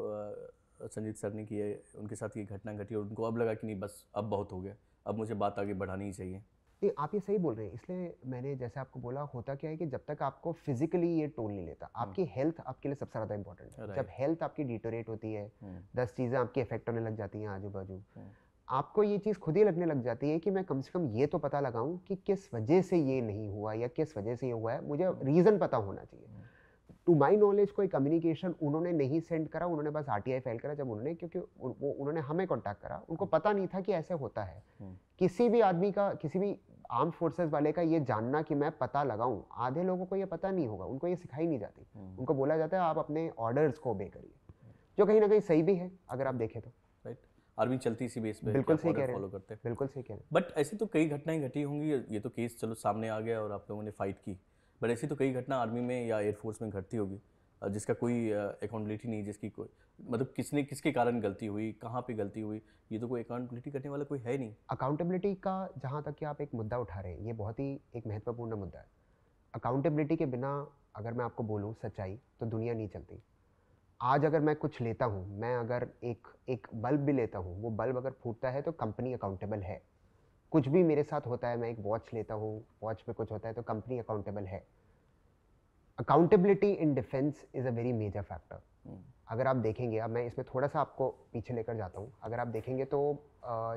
संजीत सर ने, कि उनके साथ ये घटना घटी और उनको अब लगा कि नहीं बस अब बहुत हो गया, अब मुझे बात आगे बढ़ानी ही चाहिए? नहीं, आप ये सही बोल रहे हैं। इसलिए मैंने जैसे आपको बोला, होता क्या है कि जब तक आपको फिजिकली ये टोल नहीं लेता, आपकी हेल्थ आपके लिए सबसे ज़्यादा इंपॉर्टेंट है। जब हेल्थ आपकी डिटोरेट होती है, 10 चीज़ें आपकी इफेक्ट होने लग जाती हैं आजू बाजू, आपको ये चीज़ खुद ही लगने लग जाती है कि मैं कम से कम ये तो पता लगाऊं कि किस वजह से ये नहीं हुआ या किस वजह से ये हुआ है, मुझे रीज़न पता होना चाहिए। टू माई नॉलेज कोई कम्युनिकेशन उन्होंने नहीं सेंड करा, उन्होंने बस RTI फाइल करा जब उन्होंने, क्योंकि उन्होंने हमें कॉन्टैक्ट करा, उनको पता नहीं था कि ऐसे होता है। किसी भी आदमी का, किसी भी आर्म फोर्सेस वाले का ये जानना कि मैं पता लगाऊं, आधे लोगों को ये पता नहीं होगा, उनको ये सिखाई नहीं जाती। उनको बोला जाता है आप अपने ऑर्डर्स को ओबे करिए, जो कहीं ना कहीं सही भी है अगर आप देखें तो। राइट, आर्मी चलती इसी बेस पे, बिल्कुल सही कह रहे फॉलो करते हैं। बिल्कुल सही कह रहे हैं। बट ऐसी तो कई घटनाएं घटी होंगी, ये तो केस चलो सामने आ गया और आप लोगों ने फाइट की, बट ऐसी तो कई घटना आर्मी में या एयरफोर्स में घटती होगी जिसका कोई अकाउंटेबिलिटी नहीं, जिसकी कोई मतलब किसके कारण गलती हुई, कहाँ पे गलती हुई, ये तो कोई अकाउंटेबिलिटी करने वाला कोई है नहीं। अकाउंटेबिलिटी का जहाँ तक कि आप एक मुद्दा उठा रहे हैं, ये बहुत ही एक महत्वपूर्ण मुद्दा है। अकाउंटेबिलिटी के बिना अगर मैं आपको बोलूँ सच्चाई, तो दुनिया नहीं चलती। आज अगर मैं कुछ लेता हूँ, मैं अगर एक बल्ब भी लेता हूँ, वो बल्ब अगर फूटता है तो कंपनी अकाउंटेबल है। कुछ भी मेरे साथ होता है, मैं एक वॉच लेता हूँ, वॉच पे कुछ होता है तो कंपनी अकाउंटेबल है। Accountability in defence is a very major factor. अगर आप देखेंगे, अब मैं इसमें थोड़ा सा आपको पीछे लेकर जाता हूँ, अगर आप देखेंगे तो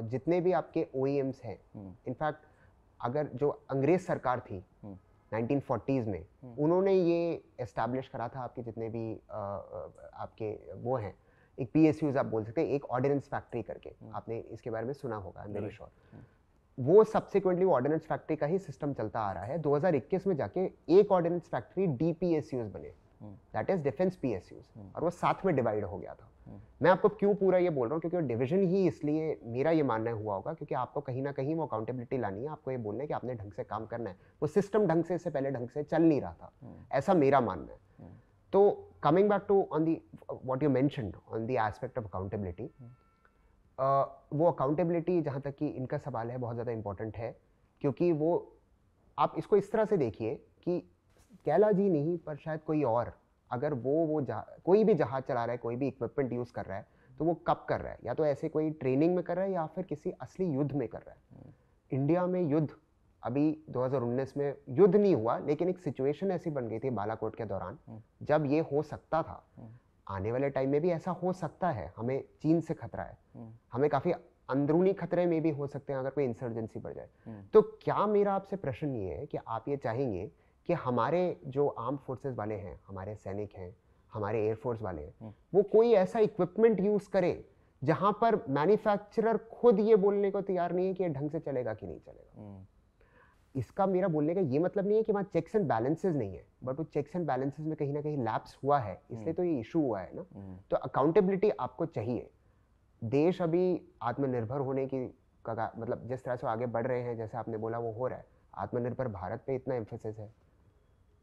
जितने भी आपके OEMs हैं, इनफैक्ट अगर जो अंग्रेज सरकार थी 1940s में, उन्होंने ये एस्टैब्लिश करा था आपके जितने भी आपके वो हैं, एक PSUs आप बोल सकते हैं, एक ऑर्डिनेंस फैक्ट्री करके, आपने इसके बारे में सुना होगा, आई एम वेरी श्योर। वो सब्सिक्वेंटली ऑर्डिनेंस फैक्ट्री का ही सिस्टम चलता आ रहा है। 2021 में जाके एक ऑर्डिनेंस फैक्ट्री DPSUs बने, दैट इज डिफेंस PSUs, और वो साथ में डिवाइड हो गया था। मैं आपको क्यों पूरा ये बोल रहा हूँ, क्योंकि डिवीजन ही इसलिए मेरा ये मानना हुआ होगा क्योंकि आपको कहीं ना कहीं वो अकाउंटेबिलिटी लानी है, आपको ये बोलना है कि आपने ढंग से काम करना है। वो सिस्टम ढंग से, इससे पहले ढंग से चल नहीं रहा था, ऐसा मेरा मानना है। तो coming back to on the what you mentioned on the aspect of accountability, वो अकाउंटेबिलिटी जहाँ तक कि इनका सवाल है बहुत ज़्यादा इंपॉर्टेंट है, क्योंकि वो आप इसको इस तरह से देखिए कि कैला जी नहीं, पर शायद कोई और, अगर वो कोई भी जहाज चला रहा है, कोई भी इक्विपमेंट यूज़ कर रहा है, तो वो कब कर रहा है, या तो ऐसे कोई ट्रेनिंग में कर रहा है या फिर किसी असली युद्ध में कर रहा है। इंडिया में युद्ध अभी 2019 में युद्ध नहीं हुआ, लेकिन एक सिचुएशन ऐसी बन गई थी बालाकोट के दौरान जब ये हो सकता था। आने वाले टाइम में भी ऐसा हो सकता है। हमें चीन से खतरा है, हमें काफ़ी अंदरूनी खतरे में भी हो सकते हैं अगर कोई इंसर्जेंसी बढ़ जाए। तो क्या मेरा आपसे प्रश्न ये है कि आप ये चाहेंगे कि हमारे जो आर्म फोर्सेस वाले हैं, हमारे सैनिक हैं, हमारे एयरफोर्स वाले हैं, वो कोई ऐसा इक्विपमेंट यूज़ करे जहां पर मैन्युफैक्चरर खुद ये बोलने को तैयार नहीं है कि ये ढंग से चलेगा कि नहीं चलेगा। इसका मेरा बोलने का ये मतलब नहीं है कि वहाँ चेक्स एंड बैलेंसेस नहीं है, बट वो चेक्स एंड बैलेंसेस में कहीं ना कहीं लैप्स हुआ है, इसलिए तो ये इशू हुआ है ना। तो अकाउंटेबिलिटी आपको चाहिए, देश अभी आत्मनिर्भर होने की मतलब जिस तरह से आगे बढ़ रहे हैं, जैसे आपने बोला वो हो रहा है, आत्मनिर्भर भारत पे इतना एम्फेसिस है,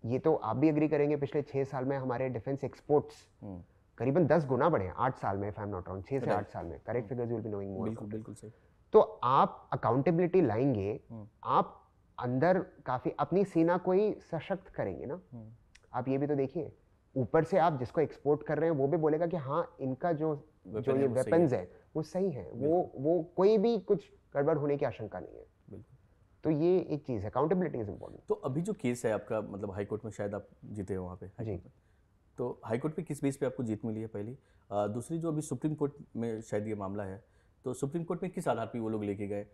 ये तो आप भी एग्री करेंगे। पिछले 6 साल में हमारे डिफेंस एक्सपोर्ट्स करीबन 10 गुना बढ़े हैं 8 साल में, if I'm not wrong, 6 से 8 साल में। Correct figures you will be knowing मोर। बिल्कुल बिल्कुल सही। तो आप अकाउंटेबिलिटी लाएंगे, आप अंदर काफी अपनी सेना को ही सशक्त करेंगे ना। आप ये भी तो देखिए, ऊपर से आप जिसको एक्सपोर्ट कर रहे हैं वो भी बोलेगा कि हाँ इनका जो ये वेपन्स है वो सही है, वो कोई भी कुछ गड़बड़ होने की आशंका नहीं है। तो ये एक चीज़ है, अकाउंटेबिलिटी इज इम्पोर्टेंट। तो अभी जो केस है आपका, मतलब हाई कोर्ट में शायद आप जीते हो वहाँ पे जी, तो हाई कोर्ट पे किस बेस पे आपको जीत मिली है पहली? दूसरी जो अभी सुप्रीम कोर्ट में शायद ये मामला है, तो सुप्रीम कोर्ट में किस आधार पर वो लोग लेके गए?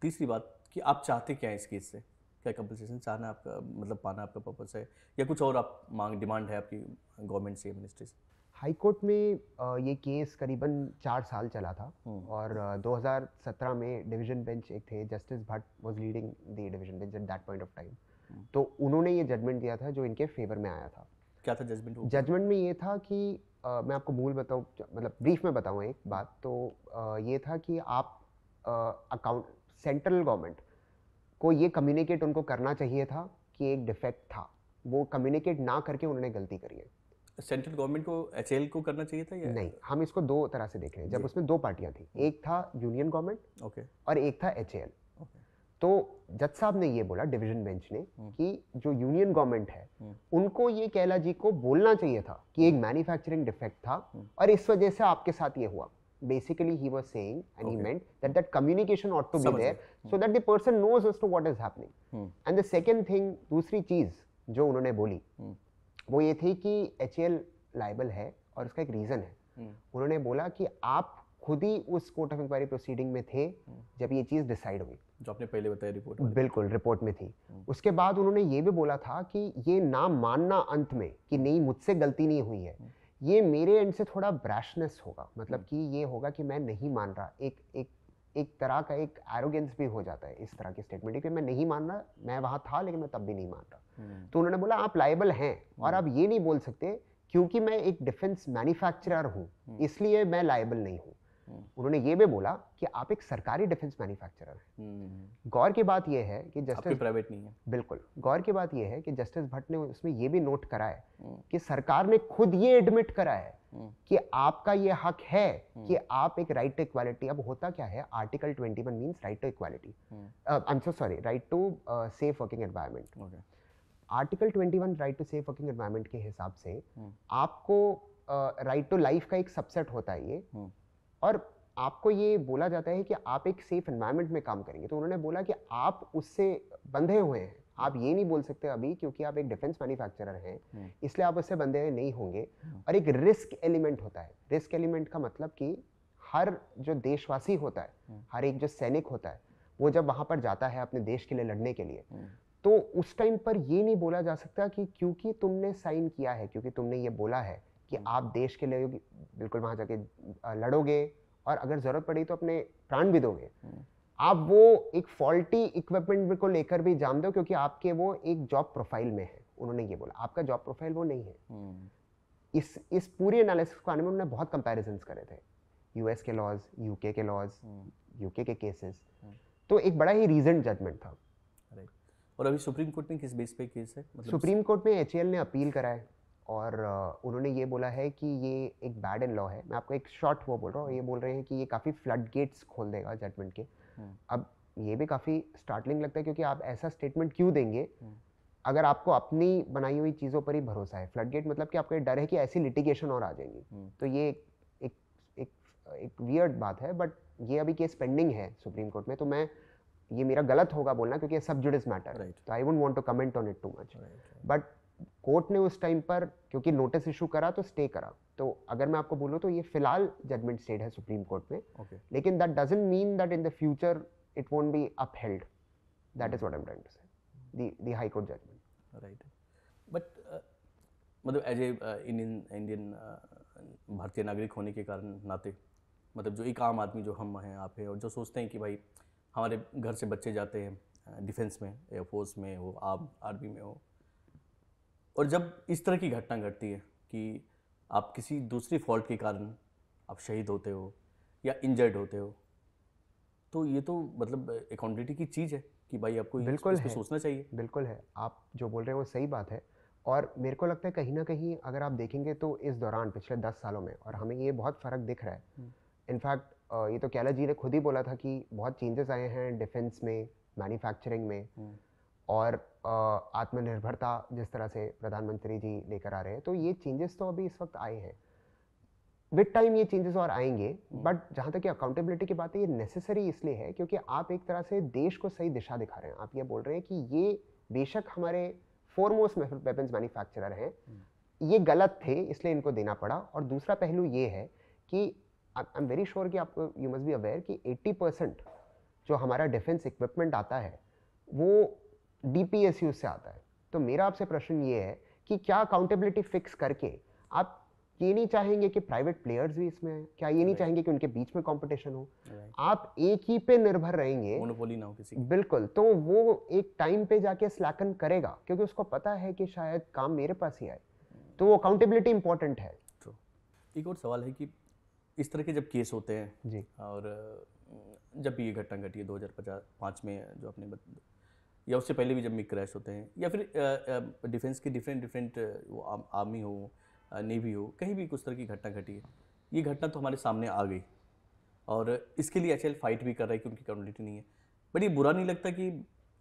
तीसरी बात कि आप चाहते क्या है इस केस से? क्या कंपनसेशन चाहना आपका, मतलब पाना आपका पर्पस है, या कुछ और आप डिमांड है आपकी गवर्नमेंट से, मिनिस्ट्री से? हाई कोर्ट में ये केस करीबन 4 साल चला था और 2017 में डिवीजन बेंच एक थे, justice Bhatt was leading the division bench at that point of time. तो उन्होंने ये जजमेंट दिया था जो इनके फेवर में आया था। क्या था जजमेंट? जजमेंट में ये था कि मैं आपको मूल बताऊँ, मतलब ब्रीफ में बताऊँ एक बात, तो ये था कि आप सेंट्रल गवर्नमेंट को ये कम्युनिकेट उनको करना चाहिए था कि एक डिफेक्ट था, वो कम्युनिकेट ना करके उन्होंने गलती करी है। सेंट्रल गवर्नमेंट को एचएएल को करना चाहिए था या नहीं? हम इसको दो तरह से देख रहे हैं। जब उसमें दो पार्टियां थी, एक था यूनियन गवर्नमेंट और एक था एचएएल। तो जज साहब ने ये बोला, डिवीजन बेंच ने, कि जो यूनियन गवर्नमेंट है उनको ये कैला जी को बोलना चाहिए था कि एक मैन्युफैक्चरिंग डिफेक्ट था और इस वजह से आपके साथ ये हुआ। Basically he was saying and he meant that communication ought to be there so that the person knows as to what is happening. And the second thing, दूसरी चीज जो उन्होंने बोली वो ये थी कि HAL लायबल है और उसका एक रीजन है। उन्होंने बोला कि आप खुद ही उस कोर्ट ऑफ इंक्वायरी प्रोसीडिंग में थे जब ये चीज डिसाइड हुई, जो आपने पहले बताया रिपोर्ट में। बिल्कुल, रिपोर्ट में थी। उसके बाद उन्होंने ये भी बोला था कि ये ना मानना अंत में कि नहीं मुझसे गलती नहीं हुई है, ये मेरे एंड से थोड़ा ब्रैशनेस होगा, मतलब कि ये होगा कि मैं नहीं मान रहा। एक तरह का एक एरोगेंस भी हो जाता है इस तरह के स्टेटमेंट कि मैं नहीं मान रहा, मैं वहां था लेकिन मैं तब भी नहीं मान रहा। तो उन्होंने बोला आप लायबल हैं और आप ये नहीं बोल सकते क्योंकि मैं एक डिफेंस मैन्युफैक्चरर हूं इसलिए मैं लायबल नहीं हूं। उन्होंने ये भी बोला कि आप एक सरकारी डिफेंस मैन्युफैक्चरर हैं। गौर की बात यह है कि जस्टिस प्राइवेट नहीं है। बिल्कुल, गौर की बात यह है कि जस्टिस भट्ट ने उसमें यह भी नोट करा है कि सरकार ने खुद ये एडमिट करा है कि आपका ये हक है कि आप एक राइट टू इक्वालिटी। अब होता क्या है, article 21 means right to equality, I am so sorry, right to safe working environment. Article 21 right to safe working environment के हिसाब से आपको राइट टू लाइफ का एक सबसेट होता है ये, और आपको ये बोला जाता है कि आप एक सेफ एनवायरनमेंट में काम करेंगे। तो उन्होंने बोला कि आप उससे बंधे हुए हैं, आप ये नहीं बोल सकते अभी क्योंकि आप एक डिफेंस मैन्युफैक्चरर हैं इसलिए आप उससे बंधे हुए नहीं होंगे। और एक रिस्क एलिमेंट होता है। रिस्क एलिमेंट का मतलब कि हर जो देशवासी होता है, हर एक जो सैनिक होता है, वो जब वहां पर जाता है अपने देश के लिए लड़ने के लिए, तो उस टाइम पर ये नहीं बोला जा सकता कि क्योंकि तुमने साइन किया है, क्योंकि तुमने ये बोला है कि आप देश के लिए बिल्कुल वहां जाके लड़ोगे और अगर जरूरत पड़ी तो अपने प्राण भी दोगे, आप वो एक फॉल्टी इक्विपमेंट को लेकर भी जाम दो क्योंकि आपके वो एक जॉब प्रोफाइल में है। उन्होंने ये बोला, आपका जॉब प्रोफाइल वो नहीं है। इस पूरी एनालिसिस को आने में उन्होंने बहुत कंपैरिजंस करे थे, यूएस के लॉज, यूके के लॉज, यूके के केसेस। तो एक बड़ा ही रीजन जजमेंट था। और अभी सुप्रीम कोर्ट में किस बेस पे केस है? मतलब सुप्रीम कोर्ट में एचएएल ने अपील करा है और उन्होंने ये बोला है कि ये एक बैड इन लॉ है। मैं आपको एक शॉर्ट वो बोल रहा हूँ, ये बोल रहे हैं कि ये काफ़ी फ्लड गेट्स खोल देगा जजमेंट के। अब ये भी काफ़ी स्टार्टलिंग लगता है क्योंकि आप ऐसा स्टेटमेंट क्यों देंगे अगर आपको अपनी बनाई हुई चीज़ों पर ही भरोसा है। फ्लड गेट मतलब कि आपको डर है कि ऐसी लिटिगेशन और आ जाएंगी। तो ये एक वियर्ड बात है, बट ये अभी केस पेंडिंग है सुप्रीम कोर्ट में। तो मैं ये मेरा गलत होगा बोलना क्योंकि सब जुडिस मैटर, तो I wouldn't want to comment on it too much. But court ने उस टाइम पर क्योंकि नोटिस इशू करा तो स्टे करा। तो अगर मैं आपको बोलूं तो ये फिलहाल जजमेंट स्टेड है सुप्रीम कोर्ट में, लेकिन that doesn't mean that in the future it won't be upheld. That is what I am trying to say, the high court judgment. Right, but मतलब एज ए इंडियन भारतीय नागरिक होने के कारण नाते, मतलब जो एक आम आदमी जो हम हैं, आप हैं, और जो सोचते हैं कि भाई हमारे घर से बच्चे जाते हैं डिफेंस में, एयरफोर्स में हो, आर्मी में हो, और जब इस तरह की घटना घटती है कि आप किसी दूसरी फॉल्ट के कारण आप शहीद होते हो या इंजर्ड होते हो, तो ये तो मतलब अकाउंटेबिलिटी की चीज़ है कि भाई आपको इस बिल्कुल पे है, सोचना चाहिए। बिल्कुल है। आप जो बोल रहे हैं वो सही बात है और मेरे को लगता है कहीं न कहीं अगर आप देखेंगे तो इस दौरान पिछले 10 सालों में और हमें ये बहुत फ़र्क दिख रहा है। इनफैक्ट ये तो कैला जी ने खुद ही बोला था कि बहुत चेंजेस आए हैं डिफेंस में, मैन्युफैक्चरिंग में और आत्मनिर्भरता जिस तरह से प्रधानमंत्री जी लेकर आ रहे हैं, तो ये चेंजेस तो अभी इस वक्त आए हैं। विद टाइम ये चेंजेस और आएंगे, बट जहाँ तक ये अकाउंटेबिलिटी की बात है, ये नेसेसरी इसलिए है क्योंकि आप एक तरह से देश को सही दिशा दिखा रहे हैं। आप ये बोल रहे हैं कि ये बेशक हमारे फोरमोस्ट वेपन्स मैन्युफैक्चरर हैं, ये गलत थे इसलिए इनको देना पड़ा। और दूसरा पहलू ये है कि आई एम वेरी श्योर कि आपको यू मस्ट बी अवेयर कि 80% जो हमारा डिफेंस इक्विपमेंट आता है वो DPSU से आता है। तो मेरा आपसे प्रश्न ये है कि क्या अकाउंटेबिलिटी फिक्स करके आप ये नहीं चाहेंगे कि प्राइवेट प्लेयर्स भी इसमें आए? क्या ये नहीं चाहेंगे कि उनके बीच में कंपटीशन हो? आप एक ही पे निर्भर रहेंगे, मोनोपोली ना हो किसी की। बिल्कुल, तो वो एक टाइम पे जाके स्लैकन करेगा क्योंकि उसको पता है कि शायद काम मेरे पास ही आए। तो वो अकाउंटेबिलिटी इंपॉर्टेंट है। ट्रू। एक और सवाल है कि इस तरह के जब केस होते हैं जी, और जब भी ये घटना घटी है 2005 में जो आपने या उससे पहले भी जब मिग क्रैश होते हैं या फिर डिफेंस के डिफरेंट वो आर्मी हो, नेवी हो, कहीं भी कुछ तरह की घटना घटी है, ये घटना तो हमारे सामने आ गई और इसके लिए HAL फाइट भी कर रहा है कि उनकी अकाउंटेबिलिटी नहीं है। बट ये बुरा नहीं लगता कि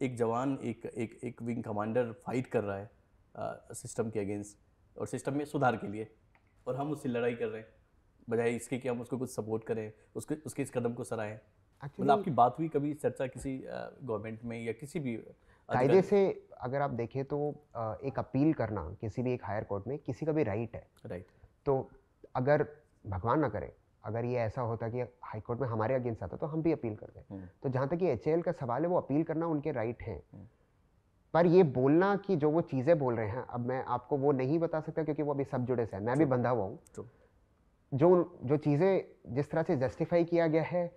एक जवान एक विंग कमांडर फाइट कर रहा है सिस्टम के अगेंस्ट और सिस्टम में सुधार के लिए, और हम उससे लड़ाई कर रहे हैं बजाय इसके कि हम उसको कुछ सपोर्ट करें, उसके इस कदम को सराहें। मतलब आपकी बात हुई कभी चर्चा किसी गवर्नमेंट में या किसी भी कायदे से अगर आप देखें तो एक अपील करना किसी भी एक हायर कोर्ट में किसी का भी राइट है। राइट। तो अगर भगवान ना करे अगर ये ऐसा होता कि हाई कोर्ट में हमारे अगेंस्ट आता तो हम भी अपील करते। तो जहाँ तक ये HAL का सवाल है, वो अपील करना उनके राइट हैं। पर ये बोलना कि जो वो चीज़ें बोल रहे हैं, अब मैं आपको वो नहीं बता सकता क्योंकि वो अभी सब जुड़े से है, मैं भी बंधा हुआ हूँ। जो चीज़ें जिस तरह से जस्टिफाई किया गया है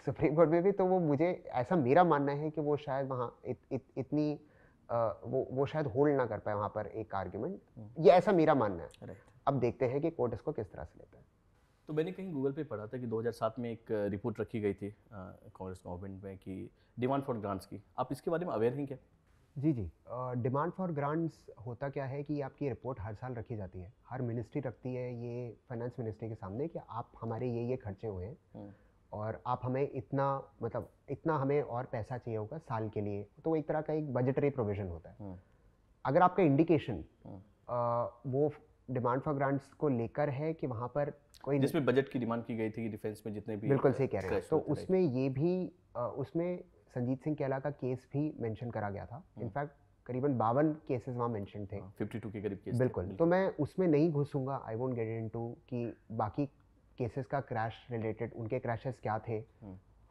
सुप्रीम कोर्ट में भी, तो वो मुझे ऐसा मेरा मानना है कि वो शायद वहाँ इतनी वो शायद होल्ड ना कर पाए वहाँ पर एक आर्ग्यूमेंट। ये ऐसा मेरा मानना है। राइट। अब देखते हैं कि कोर्ट इसको किस तरह से लेता है। तो मैंने कहीं गूगल पे पढ़ा था कि 2007 में एक रिपोर्ट रखी गई थी कांग्रेस गवर्नमेंट में कि डिमांड फॉर ग्रांट्स की, आप इसके बारे में अवेयर हैं क्या? जी जी, डिमांड फॉर ग्रांट्स होता क्या है कि आपकी रिपोर्ट हर साल रखी जाती है, हर मिनिस्ट्री रखती है ये फाइनेंस मिनिस्ट्री के सामने कि आप हमारे ये खर्चे हुए हैं और आप हमें इतना मतलब इतना हमें और पैसा चाहिए होगा साल के लिए। तो एक तरह का एक बजटरी प्रोविजन होता है। अगर आपका इंडिकेशन वो डिमांड फॉर ग्रांट्स को लेकर है कि वहाँ पर कोई जिसमें बजट की डिमांड की गई थी कि डिफेंस में जितने भी बिल्कुल सही कह रहे हैं, तो उसमें ये भी उसमें संजीत सिंह कैला का केस भी मेंशन करा गया था। इनफैक्ट करीबन 52 केसेस वहाँ मेंशन थे, 52 के करीब केस। बिल्कुल। तो मैं उसमें नहीं घुसूंगा, आई वोंट गेट इनटू कि बाकी केसेस का क्रैश रिलेटेड उनके क्रैशेस क्या थे।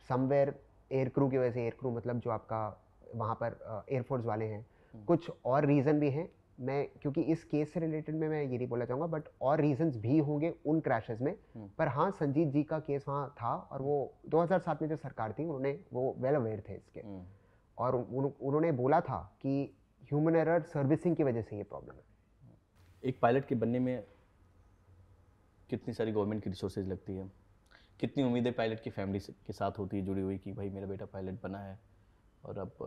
समवेयर एयर क्रू की वजह से, एयर क्रू मतलब जो आपका वहाँ पर एयरफोर्स वाले हैं, कुछ और रीज़न भी हैं। मैं क्योंकि इस केस से रिलेटेड में मैं ये नहीं बोलना चाहूँगा, बट और रीजंस भी होंगे उन क्रैशेस में। पर हाँ, संजीत जी का केस वहाँ था और वो 2007 में जो सरकार थी उन्होंने वो वेल अवेयर थे इसके, और उन्होंने बोला था कि ह्यूमन एरर सर्विसिंग की वजह से ये प्रॉब्लम है। एक पायलट के बनने में कितनी सारी गवर्नमेंट की रिसोर्सेज लगती है, कितनी उम्मीदें पायलट की फैमिली के साथ होती है जुड़ी हुई कि भाई मेरा बेटा पायलट बना है और अब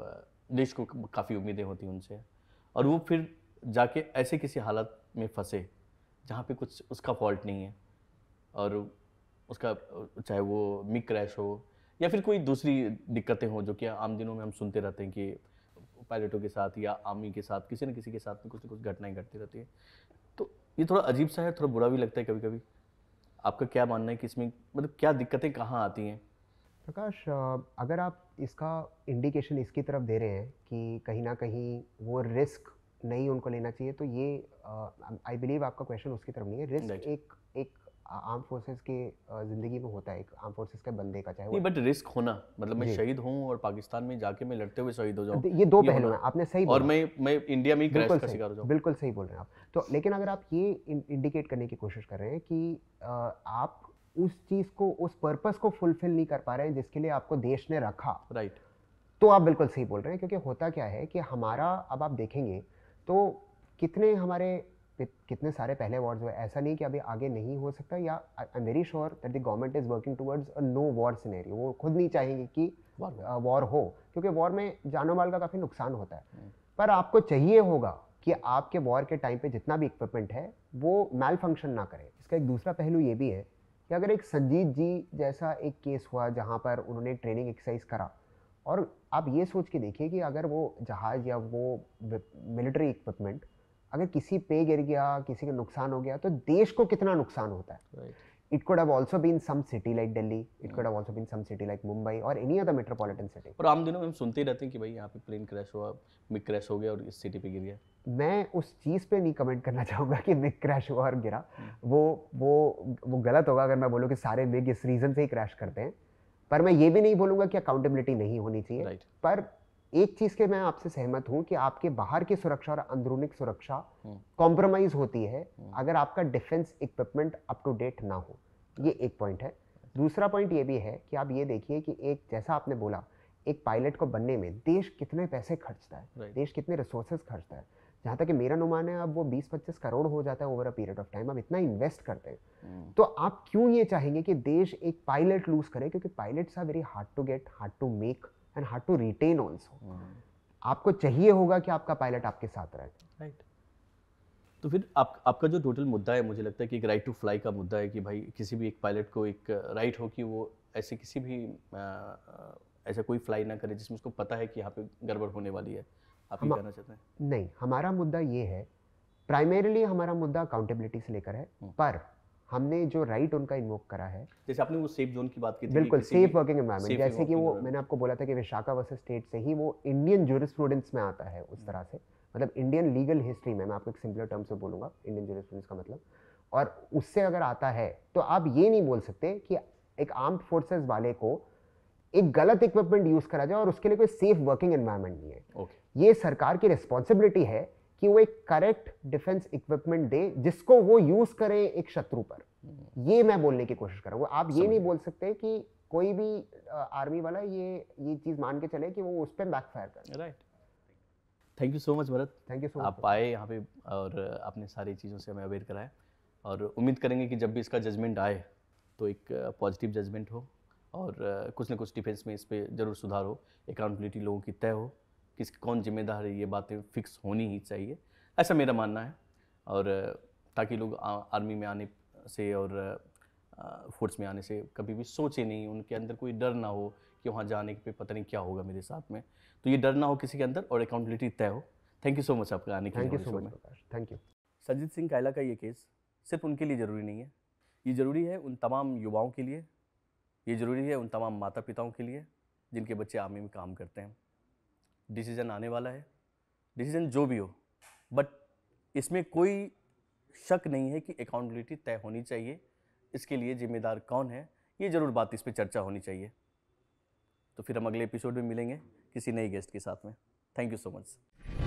देश को काफ़ी उम्मीदें होती हैं उनसे, और वो फिर जाके ऐसे किसी हालत में फंसे जहाँ पे कुछ उसका फॉल्ट नहीं है और उसका चाहे वो मिग क्रैश हो या फिर कोई दूसरी दिक्कतें हो जो कि आम दिनों में हम सुनते रहते हैं कि पायलटों के साथ या आर्मी के साथ किसी न किसी के साथ में कुछ न कुछ घटनाएं घटती रहती है। तो ये थोड़ा अजीब सा है, थोड़ा बुरा भी लगता है कभी कभी। आपका क्या मानना है कि इसमें मतलब क्या दिक्कतें कहाँ आती हैं? प्रकाश, अगर आप इसका इंडिकेशन इसकी तरफ दे रहे हैं कि कहीं ना कहीं वो रिस्क नहीं उनको लेना चाहिए, तो ये आई बिलीव आपका क्वेश्चन उसकी तरफ नहीं है। रिस्क एक आर्म फोर्सेस के ज़िंदगी में होता है, एक आर्म फोर्सेस के बंदे का, चाहे नहीं, बट रिस्क होना मतलब मैं शहीद हूँ और पाकिस्तान में जाके मैं लड़ते हुए शहीद हो जाऊँ, ये दो पहलू हैं, आपने सही बोला। और मैं इंडिया में ही क्रैश का शिकार हो जाऊँ। बिल्कुल सही बोल रहे हैं आप। तो लेकिन अगर आप ये इंडिकेट करने की कोशिश कर रहे हैं कि आप उस चीज़ को, उस पर्पस को फुलफिल नहीं कर पा रहे हैं जिसके लिए आपको देश ने रखा, राइट, तो आप बिल्कुल सही बोल रहे हैं। क्योंकि होता क्या है कि हमारा, अब आप देखेंगे तो कितने हमारे कितने सारे पहले वॉर्स हुए, ऐसा नहीं कि अभी आगे नहीं हो सकता, या I am very sure that the government is working towards a no war scenario. वो खुद नहीं चाहेंगे कि वॉर हो, क्योंकि वॉर में जानो माल का काफ़ी नुकसान होता है। पर आपको चाहिए होगा कि आपके वॉर के टाइम पे जितना भी इक्विपमेंट है वो मैल फंक्शन ना करे। इसका एक दूसरा पहलू ये भी है कि अगर एक संजीत जी जैसा एक केस हुआ जहाँ पर उन्होंने ट्रेनिंग एक्सरसाइज करा, और आप ये सोच के देखिए कि अगर वो जहाज़ या वो मिलिट्री इक्विपमेंट अगर किसी पे गिर गया, किसी का नुकसान हो गया, तो देश को कितना नुकसान होता है। It could have also been some city like Delhi, it could have also been some city like Mumbai or any other metropolitan city. और आम दिनों में हम सुनते ही रहते हैं कि भाई यहाँ पे प्लेन क्रैश हुआ, मिग क्रैश हो गया और इस सिटी पे गिर गया। मैं उस चीज़ पे नहीं कमेंट करना चाहूँगा कि मिग क्रैश हुआ और गिरा। वो गलत होगा अगर मैं बोलूँ कि सारे मिग इस रीज़न से ही क्रैश करते हैं। पर मैं ये भी नहीं बोलूँगा कि अकाउंटेबिलिटी नहीं होनी चाहिए। पर एक चीज़ के मैं आपसे सहमत हूँ कि आपके बाहर की सुरक्षा और अंदरूनी सुरक्षा कॉम्प्रोमाइज़ होती है अगर आपका defence equipment up to date ना हो। ये एक पॉइंट है। दूसरा पॉइंट ये भी है कि आप ये देखिए कि एक जैसा आपने बोला, एक पायलट को बनने में देश कितने पैसे खर्चता है, देश कितने रिसोर्सेज खर्चता है। जहाँ तक कि मेरा अनुमान है अब वो 20-25 करोड़ हो जाता है over a period of time. अब इतना इन्वेस्ट करते हैं, तो आप क्यों ये चाहेंगे कि देश एक पायलट लूज करे? क्योंकि pilots are very hard to get, hard to make and hard to retain also. आपको चाहिए होगा कि आपका पायलट आपके साथ रहे। राइट। तो फिर आपका जो टोटल मुद्दा है, मुझे लगता है कि एक राइट टू फ्लाई का मुद्दा है कि भाई किसी भी एक पायलट को एक राइट हो कि वो ऐसे किसी भी ऐसा कोई फ्लाई ना करे जिसमें उसको पता है कि यहाँ पे गड़बड़ होने वाली है। आप ये कहना चाहते हैं? नहीं, हमारा मुद्दा ये है, प्राइमरीली हमारा मुद्दा अकाउंटेबिलिटी से लेकर है, पर हमने जो राइट उनका इन्वोक करा है, जैसे आपने वो सेफ जोन की बात की थी, बिल्कुल सेफ वर्किंग एनवायरनमेंट, जैसे कि वो मैंने आपको बोला था कि विशाखा वर्सेस स्टेट से ही वो इंडियन ज्यूरिस्प्रूडेंस में आता है उस तरह से, मतलब इंडियन लीगल हिस्ट्री में, मैं आपको एक सिंपलर टर्म से बोलूँगा इंडियन ज्यूरिस्प्रूडेंस का मतलब, और उससे अगर आता है तो आप ये नहीं बोल सकते कि एक आर्म्ड फोर्सेस वाले को एक गलत इक्विपमेंट यूज करा जाए और उसके लिए कोई सेफ वर्किंग एनवायरनमेंट नहीं है। ये सरकार की रिस्पॉन्सिबिलिटी है कि वो एक करेक्ट डिफेंस इक्विपमेंट दे जिसको वो यूज करे एक शत्रु पर। ये मैं बोलने की कोशिश कर रहा हूँ। आप ये नहीं बोल सकते कि कोई भी आर्मी वाला ये चीज मान के चले कि वो उस पर बैकफायर करे। Right. Thank you so much Bharat. Thank you so much. आप आए यहाँ पे और आपने सारी चीज़ों से हमें अवेयर कराया, और उम्मीद करेंगे कि जब भी इसका जजमेंट आए तो एक पॉजिटिव जजमेंट हो और कुछ ना कुछ डिफेंस में इस पर ज़रूर सुधार हो, अकाउंटेबिलिटी लोगों की तय हो, किस कौन जिम्मेदार है, ये बातें फिक्स होनी ही चाहिए, ऐसा मेरा मानना है। और ताकि लोग आर्मी में आने से और फोर्स में आने से कभी भी सोचे नहीं, उनके अंदर कोई डर ना हो कि वहाँ जाने पे पता नहीं क्या होगा मेरे साथ में, तो ये डर ना हो किसी के अंदर और अकाउंटेबिलिटी तय हो। थैंक यू सो मच आपका आने के लिए। Thank you so much Prakash. Thank you. Sanjeet Singh Kayla का ये केस सिर्फ उनके लिए ज़रूरी नहीं है, ये ज़रूरी है उन तमाम युवाओं के लिए, ये ज़रूरी है उन तमाम माता पिताओं के लिए जिनके बच्चे आर्मी में काम करते हैं। डिसीज़न आने वाला है, डिसीज़न जो भी हो, बट इसमें कोई शक नहीं है कि अकाउंटेबिलिटी तय होनी चाहिए। इसके लिए जिम्मेदार कौन है, ये ज़रूर बात इस पर चर्चा होनी चाहिए। तो फिर हम अगले एपिसोड में मिलेंगे किसी नई गेस्ट के साथ में। Thank you so much.